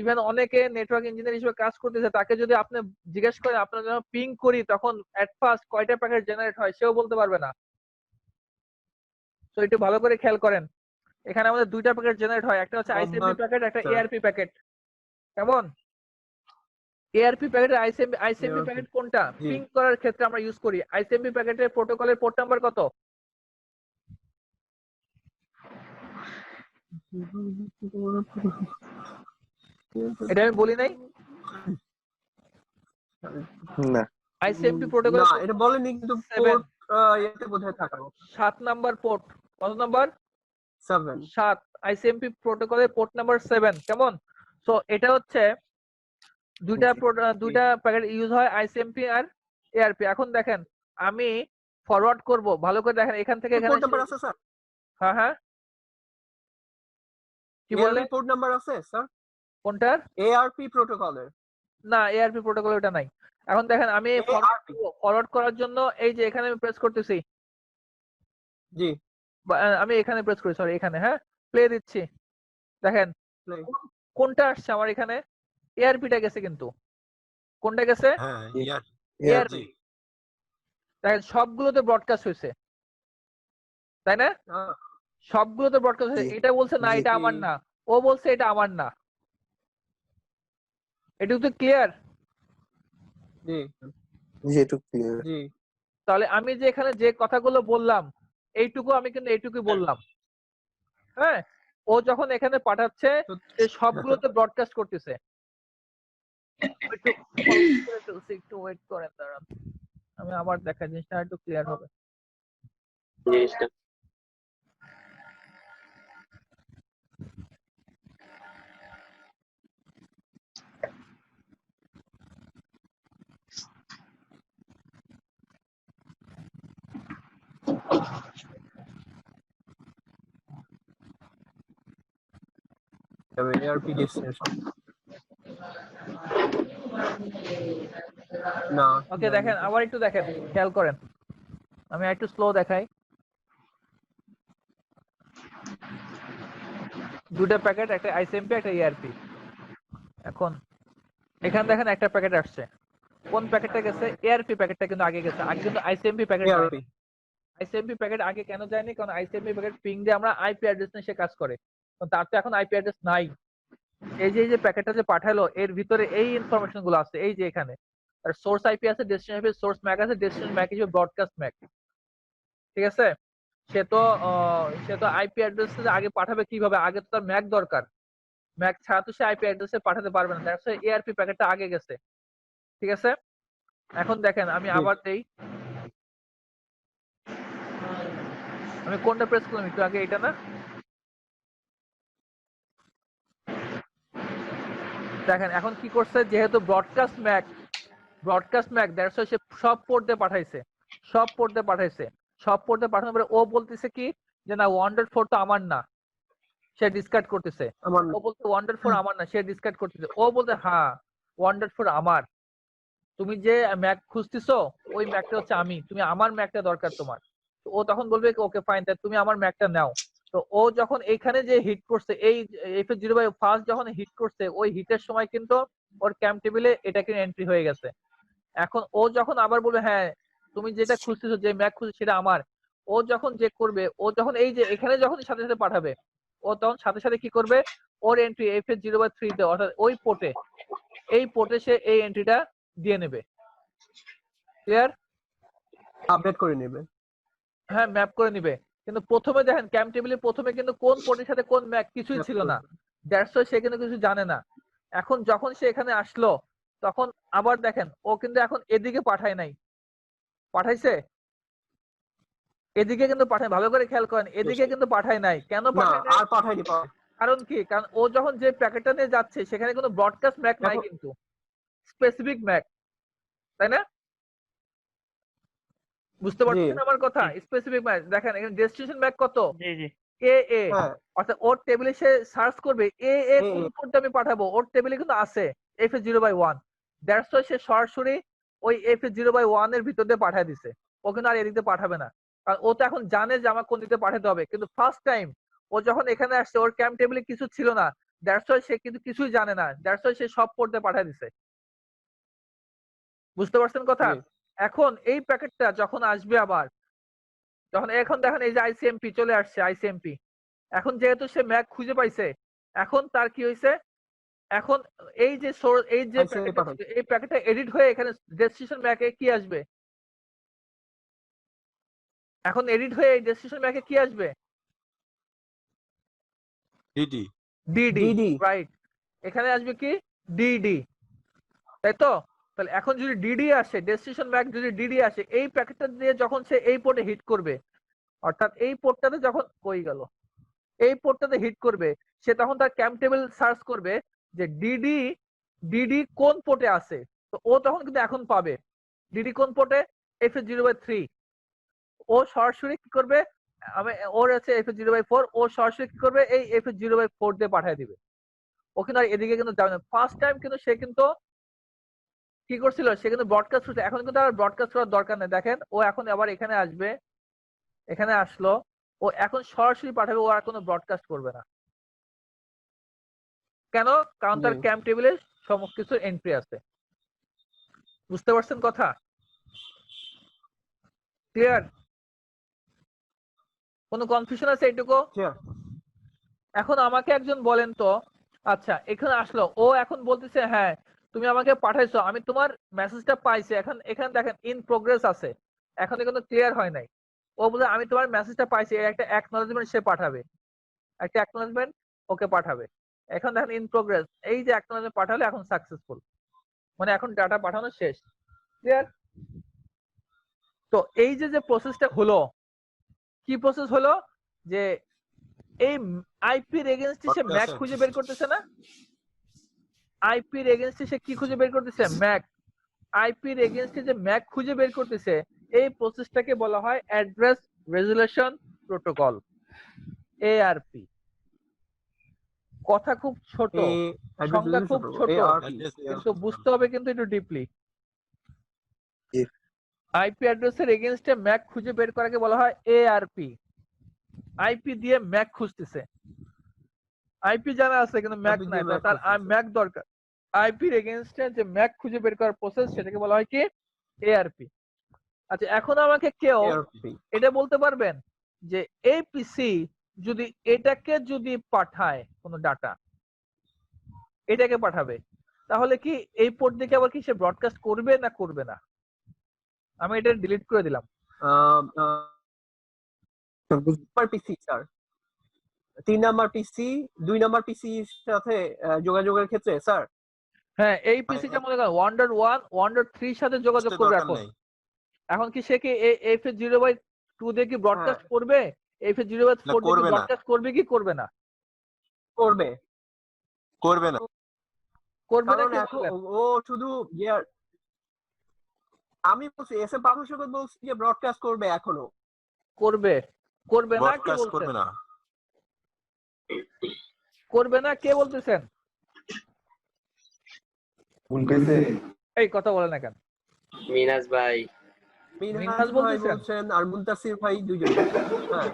ইভেন অনেকে নেটওয়ার্ক ইঞ্জিনিয়ার হিসেবে কাজ করতেছে, তাকে যদি আপনি জিজ্ঞেস করেন আপনারা যখন পিং করি তখন এট ফার্স্ট কয়টা প্যাকেট জেনারেট হয়, সেও বলতে পারবে না। তো একটু ভালো করে খেয়াল করেন, এখানে আমাদের দুইটা প্যাকেট জেনারেট হয়, একটা হচ্ছে আইসিএমপি প্যাকেট, একটা আচ্ছা। ARP packet. কেমন? ARP packet ICMP ARP packet কোনটা জি। পিং করার ক্ষেত্রে আমরা ইউজ করি? আইসিএমপি প্যাকেটের প্রোটোকলের পোর্ট নাম্বার কত? এটা আমি বলি নাই? না আইসিএমপি না, প্রোটোকলের এটা বলেনি, কিন্তু 7 পোর্ট ইয়েতে বোধহয় থাকার কথা। 7 নাম্বার পোর্ট। কত নাম্বার? 7। 7। আইসিএমপি প্রোটোকলের পোর্ট নাম্বার 7। কেমন? সো এটা হচ্ছে দুইটা দুইটা প্যাকেট ইউজ হয়, আইসিএমপি আর এআরপি। এখন দেখেন আমি ফরওয়ার্ড করব, ভালো করে দেখেন এখান থেকে এখানে। পোর্ট নাম্বার আছে স্যার? হ্যাঁ হ্যাঁ, কি বললেন? পোর্ট নাম্বার আছে স্যার কোনটার? এআরপি প্রোটোকলের? না, এআরপি প্রোটোকল ওটা নাই। এখন দেখেন আমি ARP ফরওয়ার্ড করার জন্য এই যে এখানে আমি প্রেস করতেছি, জি। আমি এখানে প্রেস করি, সরি এখানে, হ্যাঁ প্লে দিচ্ছি। দেখেন প্লে। কোনটা আসছে আমার এখানে? এআরপিটা গেছে, কিন্তু কোনটা গেছে? হ্যাঁ এআরপি। দেখেন সবগুলোতে ব্রডকাস্ট হয়েছে, তাই না? সবগুলোতে ব্রডকাস্ট হয়েছে। এটা বলছে না এটা আমার না, ও বলছে এটা আমার না। এটা তো ক্লিয়ার? জি জি একটু ক্লিয়ার। জি। তাহলে আমি যে এখানে যে কথাগুলো বললাম, এইটুকু আমি কিন্তু এইটুকুই বললাম, হ্যাঁ। ও যখন এখানে পাঠাচ্ছে সে সবগুলোতে ব্রডকাস্ট করতেছে। একটু ওয়েট করেন, দাঁড়ান আমি আবার দেখা জিনিসটা একটু ক্লিয়ার হবে। জিনিসটা এআরপি ডেস্টিনেশন না। ওকে দেখেন, আবার একটু দেখেন, খেয়াল করেন, আমি একটু স্লো দেখাই। দুটো প্যাকেট, একটা আইসিএমপি একটা এআরপি। এখন এখানে দেখেন একটা প্যাকেট আসছে, কোন প্যাকেটটা গেছে? এআরপি প্যাকেটটা কিন্তু আগে গেছে, আগে কিন্তু ICMP packet ARP ICMP packet আগে কেন যায়নি? কারণ আইসিএমপি প্যাকেট পিং দিয়ে আমরা আইপি অ্যাড্রেস নিয়ে সে কাজ করে, তার তো এখন আইপি অ্যাড্রেস নাই। এই যে প্যাকেটটা যে পাঠালো এর ভিতরে এই ইনফরমেশন গুলো আছে, এই যে এখানে আর সোর্স আইপি আছে, ডেস্টিনেশন আইপি, সোর্স ম্যাক আছে, ডেস্টিনেশন ম্যাক হিসেবে ব্রডকাস্ট ম্যাক, ঠিক আছে। সে তো আইপি অ্যাড্রেস আগে পাঠাবে কিভাবে? আগে তো তার ম্যাক দরকার, ম্যাক ছাড়া তো সে আইপি অ্যাড্রেসে পাঠাতে পারবে না। দ্যাটস ওয়াই এআরপি প্যাকেটটা আগে গেছে, ঠিক আছে। এখন দেখেন আমি আবার দেই, আমি কোনটা প্রেস করলাম একটু আগে? এটা না, দেখেন এখন কি করছে? যেহেতু ব্রডকাস্ট ম্যাক দ্যাটস ওয়াই সে সব পোর্ট দিয়ে পাঠাইছে, সব পোর্ট দিয়ে পাঠাইছে। সব পোর্টে পাঠানোর পরে ও বলতেছে কি যে না 104 তো আমার না, সে ডিসকার্ড করতেছে। আমার ও বলতে 104 আমার না, সে ডিসকার্ড করতেছে। ও বলতে হ্যাঁ 104 আমার, তুমি যে ম্যাক খুঁজতেছো ওই ম্যাকটা হচ্ছে আমি, তুমি আমার ম্যাকটা দরকার তোমার। তো ও তখন বলবে ওকে ফাইন, তাই তুমি আমার ম্যাকটা নাও। তো ও যখন এইখানে যে হিট করছে, এই F0 ফার্স্ট যখন হিট করছে, ওই হিটের সময় কিন্তু ওর ক্যাম্প টেবিলে এটা কিন্তু এন্ট্রি হয়ে গেছে। এখন ও যখন আবার বলবে হ্যাঁ তুমি যেটা খুঁজতেছো, যে ম্যাক খুঁজছো সেটা আমার, ও যখন যে করবে, ও যখন এই যে এখানে যখন সাথে সাথে পাঠাবে, ও তখন সাথে সাথে কি করবে, ওর এন্ট্রি F0/3 তে অর্থাৎ ওই পোর্টে, এই পোর্টে সে এই এন্ট্রিটা দিয়ে নেবে। ক্লিয়ার? আপডেট করে নেবে। হ্যাঁ ম্যাপ করে নিবে। কিন্তু প্রথমে দেখেন ক্যাম্প টেবিলে প্রথমে কিন্তু কোন পোর্টের সাথে কোন ম্যাক কিছুই ছিল না, দ্যাটস ওয়াই সে কিন্তু কিছু জানে না। এখন যখন সে এখানে আসলো তখন আবার দেখেন ও কিন্তু এখন এদিকে পাঠায় নাই, পাঠাইছে এদিকে কিন্তু পাঠায়, ভালো করে খেয়াল করেন, এদিকে কিন্তু পাঠায় নাই। কেন না পাঠায় নাই? আর পাঠাইনি। কারণ কি, কারণ ও যখন যে প্যাকেটটা নিয়ে যাচ্ছে সেখানে কোনো ব্রডকাস্ট ম্যাক নাই, কিন্তু স্পেসিফিক ম্যাক, তাই না? বুঝতে পারছেন আমার কথা? স্পেসিফিক ম্যাক দেখেন এখানে ডেস্টিনেশন ম্যাক কত, জি জি এ এ, অর্থাৎ ওর টেবিলে সে সার্চ করবে এ এ কোন কোডটা আমি পাঠাবো, ওর টেবিলে কিন্তু আছে F0/1, দ্যাটস ওয়াই সে সরাসরি ওই F0/1 এর ভিতর দিয়ে পাঠিয়ে দিছে। ও কিন্তু আর এদিকে পাঠাবে না, কারণ ও তো এখন জানে যে আমার কোন দিকে পাঠাতে হবে। কিন্তু ফার্স্ট টাইম ও যখন এখানে আসছে ওর ক্যাম্প টেবিলে কিছু ছিল না, দ্যাটস ওয়াই সে কিন্তু কিছুই জানে না, দ্যাটস ওয়াই সে সব পোর্টে পাঠিয়ে দিছে। বুঝতে পারছেন কথা? এখন এই প্যাকেটটা যখন আসবে আবার, যখন এখন দেখেন এই যে আইসিএমপি চলে আসছে, আইসিএমপি এখন যেহেতু সে ম্যাক খুঁজে পাইছে, এখন তার কি হয়েছে, এখন এই যে এই যে এই প্যাকেটটা এডিট হয়ে এখানে ডেস্টিনেশন ম্যাকে কি আসবে, এখন এডিট হয়ে এই ডেস্টিনেশন ম্যাকে কি আসবে, ডিডি ডিডি, রাইট। এখানে আসবে কি ডিডি, তাই তো? তাহলে এখন যদি ডিডি আসে, ডেস্টিনেশন ম্যাক যদি ডিডি আসে, এই প্যাকেটটা দিয়ে যখন সে এই পোর্টে হিট করবে, অর্থাৎ এই পোর্টটাতে যখন কই গেল, এই পোর্টটাতে হিট করবে, সে তখন তার ক্যাম্প টেবিল সার্চ করবে যে ডিডি ডিডি কোন পোর্টে আছে। তো ও তখন কিন্তু এখন পাবে ডিডি কোন পোর্টে, F0/3। ও সরাসরি কি করবে, আমি ওর আছে F0/4, ও সরাসরি কি করবে এই F0/4 দিয়ে পাঠিয়ে দিবে। ও কিন্তু আর এদিকে কিন্তু যাবে না। ফার্স্ট টাইম কিন্তু সে কিন্তু কি করছিল, সে কিন্তু ব্রডকাস্ট করছে, এখন কিন্তু আর ব্রডকাস্ট করার দরকার নেই। দেখেন ও এখন আবার এখানে আসবে, এখানে আসলো, ও এখন সরাসরি পাঠাবে, ও আর কোনো ব্রডকাস্ট করবে না। কেন? কারণ তার ক্যাম্প টেবিলে সমস্ত কিছু এন্ট্রি আছে। বুঝতে পারছেন কথা? ক্লিয়ার? কোনো কনফিউশন আছে এইটুকু? এখন আমাকে একজন বলেন তো, আচ্ছা এখানে আসলো, ও এখন বলতেছে হ্যাঁ তুমি আমাকে পাঠাইছো, আমি তোমার মেসেজটা পাইছি, এখন এখানে দেখেন ইন প্রোগ্রেস আছে, এখন কিন্তু ক্লিয়ার হয় নাই। ও বলে আমি তোমার মেসেজটা পাইছি, এর একটা অ্যাকনলেজমেন্ট সে পাঠাবে, একটা অ্যাকনলেজমেন্ট ওকে পাঠাবে। এখন দেখেন ইন প্রোগ্রেস, এই যে অ্যাকনলেজমেন্ট পাঠালে এখন সাকসেসফুল, মানে এখন ডাটা পাঠানো শেষ। ক্লিয়ার? তো এই যে প্রসেসটা হলো, কি প্রসেস হলো, যে এই আইপির এগেইনস্টে সে ম্যাক খুঁজে বের করতেছে না, আইপির এগেইনস্টে সে কি খুঁজে বের করতেছে, ম্যাক। আইপির এগেইনস্টে যে ম্যাক খুঁজে বের করতেছে, এই প্রসেসটাকে বলা হয় অ্যাড্রেস রেজুলেশন প্রোটোকল, এআরপি। কথা খুব ছোট, সংজ্ঞা খুব ছোট, কিন্তু বুঝতে হবে কিন্তু একটু ডিপলি। আইপি অ্যাড্রেসের এগেইনস্টে ম্যাক খুঁজে বের করাকে বলা হয় এআরপি। আইপি দিয়ে ম্যাক খুঁজতেছে, আইপি জানা আছে কিন্তু ম্যাক নাই, তার ম্যাক দরকার। আইপির এগেইনস্টে যে ম্যাক খুঁজে বের করার প্রসেস, সেটাকে বলা হয় কি এআরপি। আচ্ছা এখন আমাকে কেউ এটা বলতে পারবেন যে এই পিসি যদি এটাকে যদি পাঠায় কোনো ডাটা, এটাকে পাঠাবে, তাহলে কি এই পোর্ট থেকে আবার কি সে ব্রডকাস্ট করবে না করবে না? আমি এটা ডিলিট করে দিলাম। পিসি স্যার, 3 নাম্বার পিসি 2 নাম্বার পিসির সাথে যোগাযোগের ক্ষেত্রে স্যার, হ্যাঁ এই পিসিটা মনে করেন ওয়ান্ডার 1 ওয়ান্ডার 3 সাথে যোগাযোগ করবে। এখন কি সে কি F0/2 দিয়ে কি ব্রডকাস্ট করবে, F0/4 দিয়ে কি ব্রডকাস্ট করবে কি করবে না? করবে করবে না, করবে না। ও শুধু আমি বলছি এসএম পাবলিশার বলছি যে ব্রডকাস্ট করবে এখনো, করবে করবে না কে ব্রডকাস্ট বলছেন? করবে না। করবে না কে বলতেছেন? এই কথা বলে না কেন? মিনাজ ভাই মিনহাজ ভাই বলছেন আর মুনতাসির ভাই দুইজন। হ্যাঁ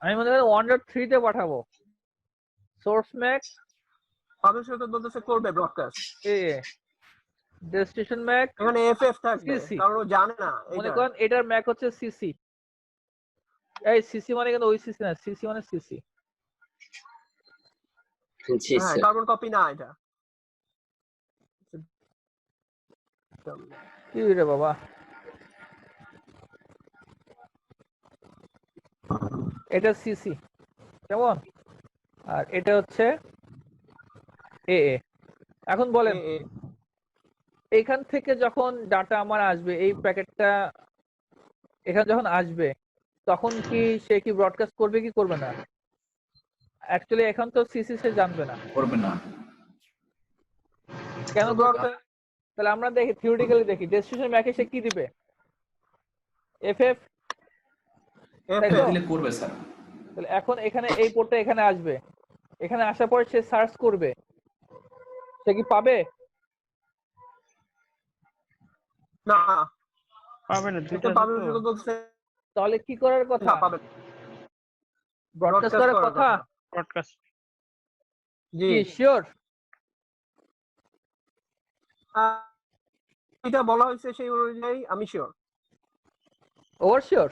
আমি মনে হয় 1.3 তে পাঠাবো। সোর্স ম্যাক পাবলিশ তো বলতেছে করবে ব্রডকাস্ট। এ ডেস্টিনেশন ম্যাক এখানে এফএফ থাকবে সিসি। কারণ ও জানে না মনে এটা। করেন এটার ম্যাক হচ্ছে সিসি। এই সিসি মানে কিন্তু ওই সিসি না, সিসি মানে সিসি। জি হ্যাঁ স্যার কার্বন কপি না এটা। কি রে বাবা, এটা সিসি কেমন, আর এটা হচ্ছে এ। এখন বলেন এখান থেকে যখন ডাটা আমার আসবে, এই প্যাকেটটা এখানে যখন আসবে তখন কি সে কি ব্রডকাস্ট করবে কি করবে না? অ্যাকচুয়ালি এখন তো সিসি সে জানবে না। করবে না। কেন করবে? তাহলে আমরা দেখি থিওরিটিক্যালি দেখি ডেস্টিনেশন ম্যাকে সে কি দিবে? এফএফ দিলে করবে স্যার। তাহলে এখন এখানে এই পোর্টটা এখানে আসবে, এখানে আসার পর সে সার্চ করবে, সে কি পাবে? না পাবে না, দুইটা এটা পাবলিশ তো বলতেছে তাহলে কি করার কথা? না পাবে ব্রডকাস্ট করার কথা। ব্রডকাস্ট জি কি শিওর? এটা বলা হয়েছে সেই অনুযায়ী আমি শিওর। Over sure?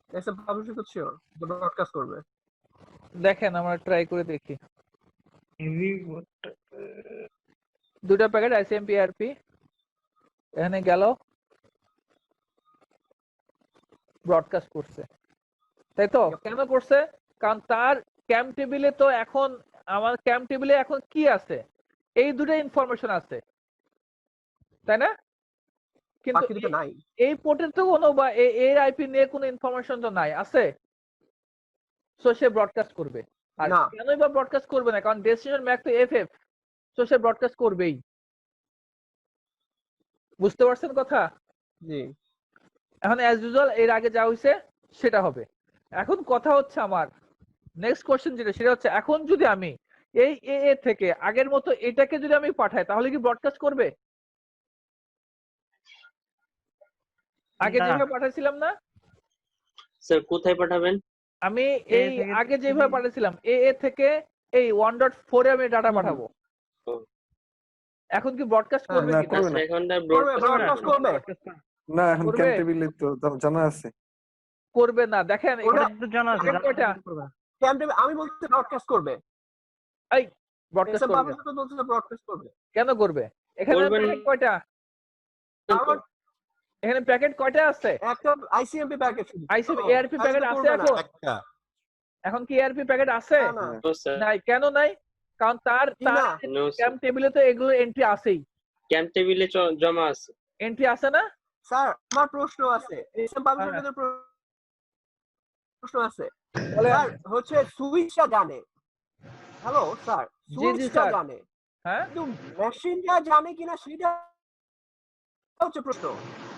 এসব পাবলিশ তো শিওর ব্রডকাস্ট করবে। দেখেন আমরা ট্রাই করে দেখি। দুটো প্যাকেট আইসিএমপি আরপি এখানে গেল, ব্রডকাস্ট করছে, তাই তো? কেন করছে? কারণ তার ক্যাম্প টেবিলে তো এখন আমার ক্যাম্প টেবিলে এখন কি আছে? এই দুটো ইনফরমেশন আছে, তাই না? কিন্তু বাকি দুটো নাই। এই পোর্টের তো কোনো বা এর আইপি নিয়ে কোনো ইনফরমেশন তো নাই, আছে? সো সে ব্রডকাস্ট করবে। আর না। কেনই বা ব্রডকাস্ট করবে না? কারণ ডেস্টিনেশন ম্যাক তো এফএফ, সো সে ব্রডকাস্ট করবেই। বুঝতে পারছেন কথা? জি এখন অ্যাজ ইউজুয়াল এর আগে যা হইছে সেটা হবে। এখন কথা হচ্ছে আমার নেক্সট কোশ্চেন যেটা, সেটা হচ্ছে এখন যদি আমি এই এ থেকে আগের মতো এটাকে যদি আমি পাঠাই তাহলে কি ব্রডকাস্ট করবে? আগে না। যেভাবে পাঠাইছিলাম না, স্যার কোথায় পাঠাবেন? আমি এ এই থেকে আগে যেভাবে পাঠাইছিলাম এ থেকে এই 1.4 এ আমি ডাটা পাঠাবো, হুম। এখন কি ব্রডকাস্ট হ্যাঁ, করবে না, কি? করবে না। এখন করবে ব্রডকাস্ট করবে। না, এখন করবে? ক্যাম্প টেবিলে তো জানা আছে। করবে না। দেখেন ওটা এখানে তো জানা আছে, প্যাকেট কয়টা? ক্যাম্প টেবিল আমি বলতে ব্রডকাস্ট করবে। এই ব্রডকাস্ট এসব করবে পাবলিশ তো বলতেছে ব্রডকাস্ট করবে। কেন করবে? এখানে করবেন। প্যাকেট কয়টা? আমার এখানে প্যাকেট কয়টা আছে? একটা ICMP package ICMP ARP packet আছে এখন? একটা এখন কি এআরপি প্যাকেট আছে? না না নো স্যার নাই। কেন নাই? কারণ তার না নো ক্যাম্প টেবিলে তো এগুলো এন্ট্রি আছেই। ক্যাম্প টেবিলে জমা আছে। এন্ট্রি আছে না? স্যার আমার প্রশ্ন আছে। এসব পাবলিশের প্রশ্ন আছে। বলেন। স্যার হচ্ছে সুইচটা জানে। হ্যালো স্যার জি, সুইচটা স্যার। জানে। হ্যাঁ কিন্তু মেশিনটা জানে কিনা সেটা হচ্ছে প্রশ্ন।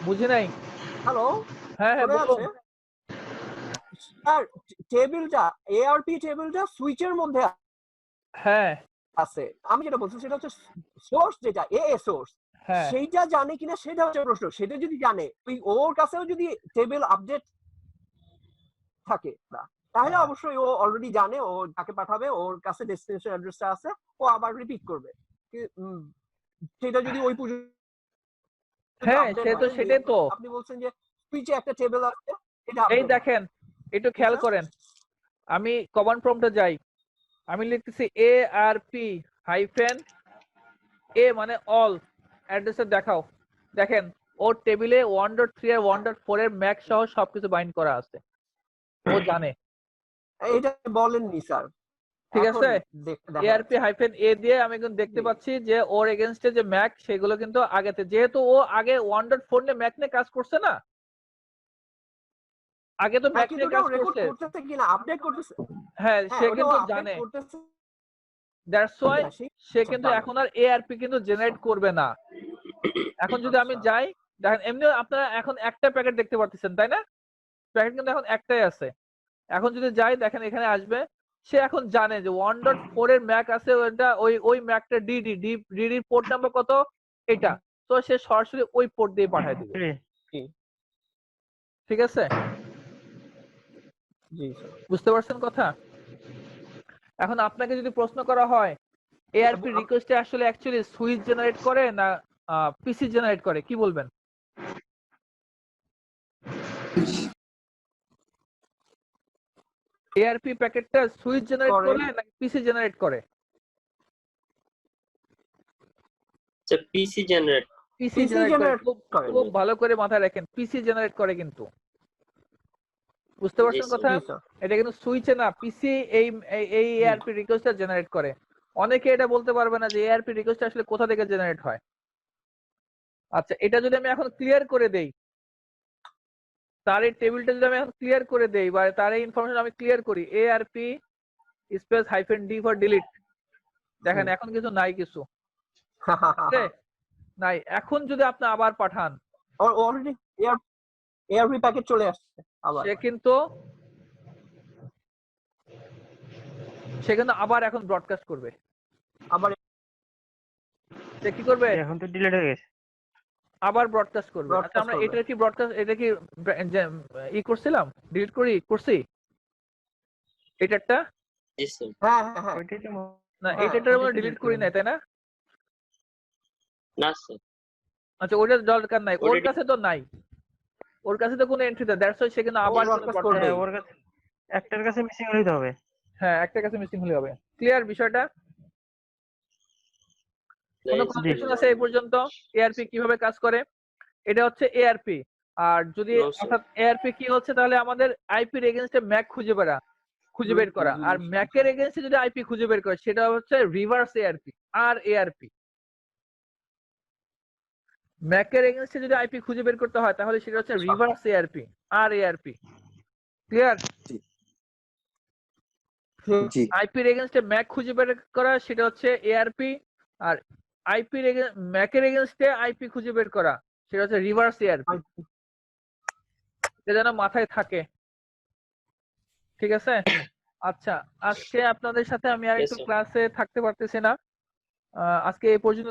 বুঝি নাই। হ্যালো হ্যাঁ হ্যাঁ শোনা বলুন। যাচ্ছে? স্যার টেবিলটা এআরপি টেবিলটা সুইচের মধ্যে হ্যাঁ আছে। আমি যেটা বলছি সেটা হচ্ছে সোর্স যেটা এ সোর্স হ্যাঁ সেইটা জানে কিনা সেটা হচ্ছে প্রশ্ন। সেটা যদি জানে ওর কাছেও যদি টেবিল আপডেট থাকে না তাহলে অবশ্যই ও অলরেডি জানে ও যাকে পাঠাবে ওর কাছে ডেস্টিনেশন অ্যাড্রেসটা আছে, ও আবার রিপিট করবে। সেটা যদি ওই পর্যন্ত হ্যাঁ update সে তো হয়, সেটাই তো। আপনি বলছেন যে সুইচে একটা টেবিল আছে এটা এই update দেখেন একটু খেয়াল করেন, আমি কমান্ড প্রম্পটে যাই, আমি লিখতেছি এআরপি হাইফেন এ মানে অল অ্যাড্রেসে দেখাও। দেখেন ওর টেবিলে 1.3 আর 1.4 এর ম্যাক সহ সবকিছু বাইন্ড করা আছে, ও জানে। এটা বলেননি স্যার। ঠিক এখন আছে, দেখা এআরপি হাইফেন এ দিয়ে আমি কিন্তু দেখতে পাচ্ছি যে ওর এগেইনস্টে যে ম্যাক সেগুলো কিন্তু আগেতে, যেহেতু ও আগে 1.4 নিয়ে ম্যাক নিয়ে কাজ করছে না, আগে তো ম্যাক নিয়ে কাজ রেকর্ড করছে। করতেছে কিনা আপডেট করতেছে। হ্যাঁ সে ওটা কিন্তু update জানে, করতেছে। দ্যাটস ওয়াই সে আচ্ছা, কিন্তু জানে। এখন আর এআরপি কিন্তু জেনারেট করবে না। এখন যদি আমি আচ্ছা। যাই, দেখেন এমনি আপনারা এখন একটা প্যাকেট দেখতে পাচ্ছেন তাই না? প্যাকেট কিন্তু এখন একটাই আছে। এখন যদি যাই দেখেন এখানে আসবে, সে এখন জানে যে 1.4 এর ম্যাক আছে, ওটা ওই ম্যাকটা ডিডি পোর্ট নাম্বার কত এটা, তো সে সরাসরি ওই পোর্ট দিয়ে পাঠিয়ে দিবে। ঠিক আছে, জি স্যার। বুঝতে পারছেন কথা? এখন আপনাকে যদি প্রশ্ন করা হয় এআরপি রিকোয়েস্টে আসলে অ্যাকচুয়ালি সুইচ জেনারেট করে না পিসি জেনারেট করে, কি বলবেন? এআরপি প্যাকেটটা সুইচ জেনারেট করে নাকি পিসি জেনারেট করে? পিসি জেনারেট। পিসি জেনারেট করে। খুব ভালো করে মাথায় রাখেন, পিসি জেনারেট করে কিন্তু। বুঝতে পারছেন কথা? এটা কিন্তু সুইচে না, পিসি এই এআরপি রিকোয়েস্টটা জেনারেট করে। অনেকে এটা বলতে পারবে না যে এআরপি রিকোয়েস্ট আসলে কোথা থেকে জেনারেট হয়। আচ্ছা, এটা যদি আমি এখন ক্লিয়ার করে দেই, তার এই টেবিলটা যদি আমি এখন ক্লিয়ার করে দেই বা তার এই ইনফরমেশন আমি ক্লিয়ার করি, ARP space -d for delete, দেখেন এখন কিছু নাই, কিছু নাই। এখন যদি আপনি আবার পাঠান, অলরেডি এআরপি প্যাকেট চলে আসছে আবার, সে কিন্তু আবার এখন ব্রডকাস্ট করবে। আবার সে কি করবে? এখন তো ডিলিট হয়ে গেছে, আবার ব্রডকাস্ট করবে। আচ্ছা, আমরা এটা কি ব্রডকাস্ট, এটা কি করছিলাম, ডিলিট করছি এটারটা? জি স্যার। হ্যাঁ না, এটার আমরা ডিলিট করি নাই, তাই না? না স্যার। আচ্ছা, ওটার দরকার নাই, ওর কাছে তো নাই, ওর কাছে তো কোনো এন্ট্রি নেই, দ্যাটস ওয়াই সে কিন্তু আবার করবে। ওর কাছে একটার কাছে মিসিং হলেই হবে। হ্যাঁ, একটা কাছে মিসিং হলে হবে। ক্লিয়ার বিষয়টা? কোনো কনফিউশন আছে এই পর্যন্ত? এআরপি কিভাবে কাজ করে? এটা হচ্ছে এআরপি। আর যদি অর্থাৎ এআরপি কি হচ্ছে, তাহলে আমাদের আইপি এর এগেইনস্টে ম্যাক খুঁজে বের করা, আর ম্যাকের এগেইনস্টে যদি আইপি খুঁজে বের করে সেটা হচ্ছে রিভার্স এআরপি, আর এআরপি। ম্যাকের এগেইনস্টে যদি আইপি খুঁজে বের করতে হয় তাহলে সেটা হচ্ছে রিভার্স এআরপি, আর এআরপি। ক্লিয়ার? জি। আইপির এগেইনস্টে ম্যাক খুঁজে বের করা সেটা হচ্ছে এআরপি, আর আইপির ম্যাকের এগেইনস্টে আইপি খুঁজে বের করা সেটা হচ্ছে রিভার্স এআরপি। এটা যেন মাথায় থাকে, ঠিক আছে? আচ্ছা, আজকে আপনাদের সাথে আমি আর একটু ক্লাসে থাকতে পারতেছি না, আজকে এই পর্যন্ত।